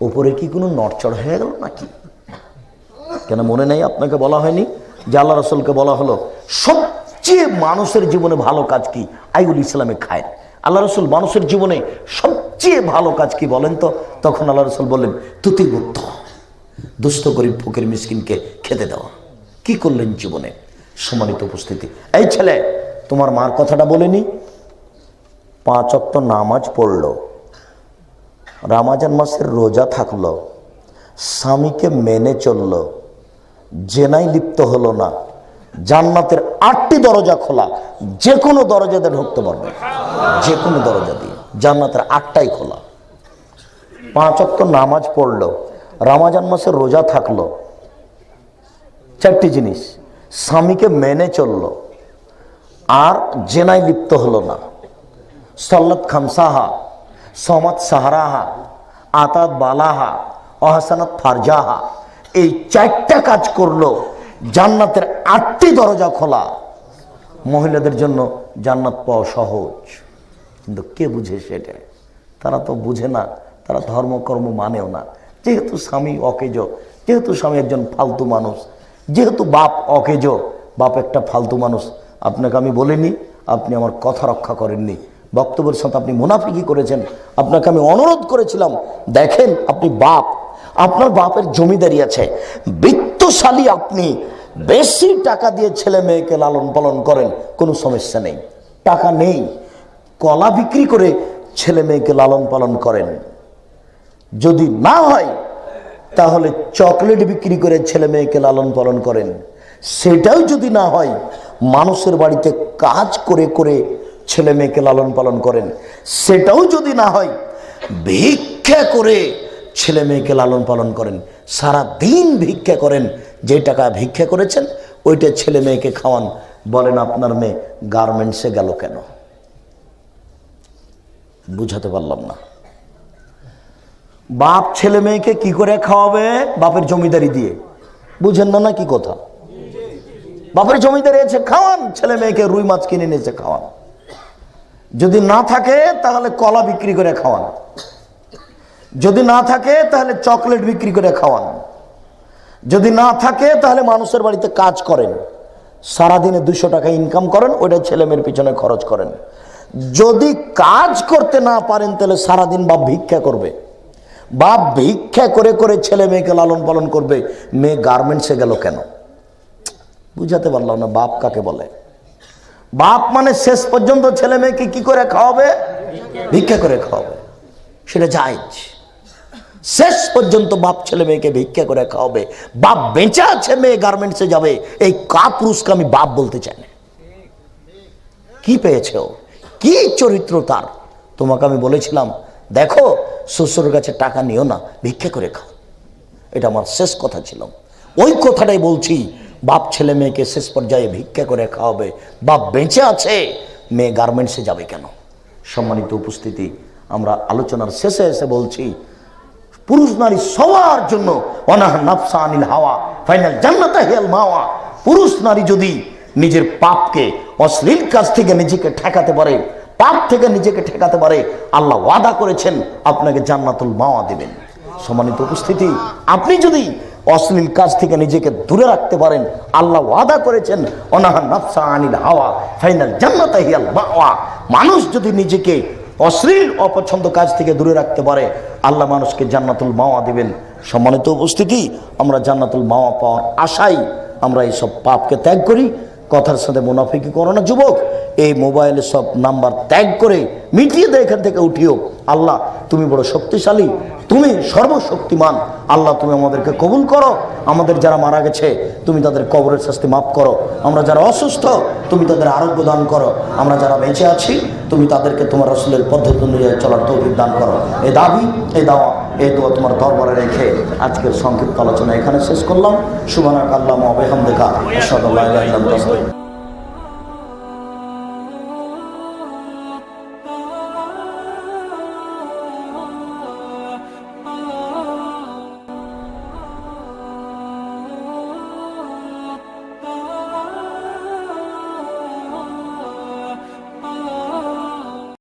উপরে কি কোনো নড়চড় হয়ে গেল নাকি? কেন মনে নেই আপনাকে বলা হয়নি যে আল্লাহ রাসূলকে বলা হলো সবচেয়ে মানুষের জীবনে ভালো কাজ কি? আইউল ইসলামে খায়। আল্লাহ রাসূল মানুষের জীবনে সবচেয়ে ভালো কাজ কি বলেন তো? তখন আল্লাহ রাসূল বললেন, তুতিল মুত্ত, দুস্থ গরিব ফকির মিসকিনকে খেতে দেওয়া। কি করলেন জীবনে? সম্মানিত উপস্থিতি, এই ছেলে, তোমার মার কথাটা বলেনি? 5 ওয়াক্ত নামাজ পড়লো, রমজান মাসের রোজা থাকলো, স্বামীকে মেনে চললো, জেনায় লিপ্ত হলো না, জান্নাতের 8টি দরজা খোলা, যে কোনো দরজা দিয়ে ঢুকতে পারবে, যে কোনো দরজা দিয়ে, জান্নাতের 8টাই খোলা। 5 ওয়াক্ত নামাজ পড়লো, রমজান মাসের রোজা থাকলো, 4টি জিনিস, স্বামীকে মেনে চললো, আর জেনায় লিপ্ত হলো না, সল্লাত খামসাহা, সমাত সাহারাহা, আতাত বালাহা, অহসানাত ফারজাহা, এই 4টা কাজ করলো, জান্নাতের 8টি দরজা খোলা। মহিলাদের জন্য জান্নাত পাওয়া সহজ, কিন্তু কে বুঝে সেটা? তারা তো বুঝে না, তারা ধর্মকর্ম মানেও না। যেহেতু স্বামী অকেজো, যেহেতু স্বামী একজন ফালতু মানুষ, যেহেতু বাপ অকেজো, বাপ একটা ফালতু মানুষ। আপনাকে আমি বলিনি, আপনি আমার কথা রক্ষা করেননি, বক্তব্যের সাথে আপনি মুনাফিকি করেছেন। আপনাকে আমি অনুরোধ করেছিলাম, দেখেন আপনি বাপ, আপনার বাপের জমিদারি আছে, বিত্তশালী, আপনি বেশি টাকা দিয়ে ছেলে মেয়েকে লালন পালন করেন, কোনো সমস্যা নেই। টাকা নেই, কলা বিক্রি করে ছেলে মেয়েকে লালন পালন করেন, যদি না হয় তাহলে চকলেট বিক্রি করে ছেলে মেয়েকে লালন পালন করেন। সেটাও যদি না হয় মানুষের বাড়িতে কাজ করে করে ছেলে মেয়েকে লালন পালন করেন। সেটাও যদি না হয় ভিক্ষা করে ছেলে মেয়েকে লালন পালন করেন। সারা দিন ভিক্ষা করেন, যে টাকা ভিক্ষা করেছেন ওইটা ছেলে মেয়েকে খাওয়ান। বলেন আপনার মেয়ে গার্মেন্টসে গেল কেন? বুঝাতে পারলাম না। বাপ ছেলে মেয়েকে কি করে খাওয়াবে? বাপের জমিদারি দিয়ে। বুঝেন না কি কথা? বাপের জমিদারি আছে, খাওয়ান ছেলে মেয়েকে, রুই মাছ কিনে নিয়েছে খাওয়ান। যদি না থাকে তাহলে কলা বিক্রি করে খাওয়ান, যদি না থাকে তাহলে চকলেট বিক্রি করে খাওয়ান, যদি না থাকে তাহলে মানুষের বাড়িতে কাজ করেন, সারাদিনে 200 টাকা ইনকাম করেন, ওইটা ছেলে মেয়ের পিছনে খরচ করেন। যদি কাজ করতে না পারেন তাহলে সারাদিন বাপ ভিক্ষা করবে। বাপ ভিক্ষা করে করে ছেলে মেয়েকে লালন পালন করবে। মেয়ে গার্মেন্টসে গেল কেন? বুঝাতে পারলাম না বাপ কাকে বলে। বাপ মানে শেষ পর্যন্ত ছেলে মেয়েকে কি করে খাওয়াবে? ভিক্ষা করে খাওয়াবে, সেটা জায়েজ। শেষ পর্যন্ত বাপ ছেলে মেয়েকে ভিক্ষা করে খাওয়াবে। বাপ বেঁচে আছে, মেয়ে গার্মেন্টসে যাবে, এই কাপুরুষকে আমি বাপ বলতে চাই না। কি পেয়েছে ও? কি চরিত্র তার? তোমাকে আমি বলেছিলাম দেখো শ্বশুরের কাছে টাকা নিও না, ভিক্ষা করে খাও। এটা আমার শেষ কথা ছিল। ওই কথাটাই বলছি, বাপ ছেলে মেয়েকে শেষ পর্যায়ে ভিক্ষা করে খাওয়াবে। বাপ বেঁচে আছে, মেয়ে গার্মেন্টসে যাবে কেন? সম্মানিত উপস্থিতি, আমরা আলোচনার শেষে এসে বলছি পুরুষ নারী সবার জন্য অনাহা নাফসা আনিল হাওয়া ফাইনাল জান্নাতা হিয়াল মাওয়া। পুরুষ নারী যদি নিজের পাপকে, অশ্লীল কাজ থেকে নিজেকে ঠেকাতে পারে, পাপ থেকে নিজেকে ঠেকাতে পারে, আল্লাহ ওয়াদা করেছেন আপনাকে জান্নাতুল মাওয়া দিবেন। সম্মানিত উপস্থিতি, আপনি যদি অশ্লীল কাজ থেকে নিজেকে দূরে রাখতে পারেন, আল্লাহ ওয়াদা করেছেন অনাহা নাফসা আনিল হাওয়া ফাইনাল জান্নাতা হিয়াল মাওয়া। মানুষ যদি নিজেকে অশ্লীল অপছন্দ কাজ থেকে দূরে রাখতে পারে, আল্লাহ মানুষকে জান্নাতুল মাওয়া দিবেন। সম্মানিত উপস্থিতি, আমরা জান্নাতুল মাওয়া পাওয়ার আশায় আমরা এইসব পাপকে ত্যাগ করি। কথার সাথে মুনাফিকি করো না যুবক। এই মোবাইলে সব নাম্বার ত্যাগ করে মিটিয়ে দেয়, এখান থেকে উঠিও। আল্লাহ তুমি বড় শক্তিশালী, তুমি সর্বশক্তিমান। আল্লাহ তুমি আমাদেরকে কবুল করো। আমাদের যারা মারা গেছে তুমি তাদের কবরের শাস্তি মাফ করো। আমরা যারা অসুস্থ তুমি তাদের আরোগ্য দান করো। আমরা যারা বেঁচে আছি তুমি তাদেরকে তোমার রাসূলের পদ্ধতি অনুযায়ী চলার তৌফিক দান করো। এই দাবি, এই দাওয়া, এই দোয়া তোমার দরবারে রেখে আজকের সংক্ষিপ্ত আলোচনা এখানে শেষ করলাম। সুবহানাকা আল্লাহুম্মা ওয়া বিহামদিকা আশহাদু আল্লা ইলাহা ইল্লা আনতা আস্তাগফিরুকা।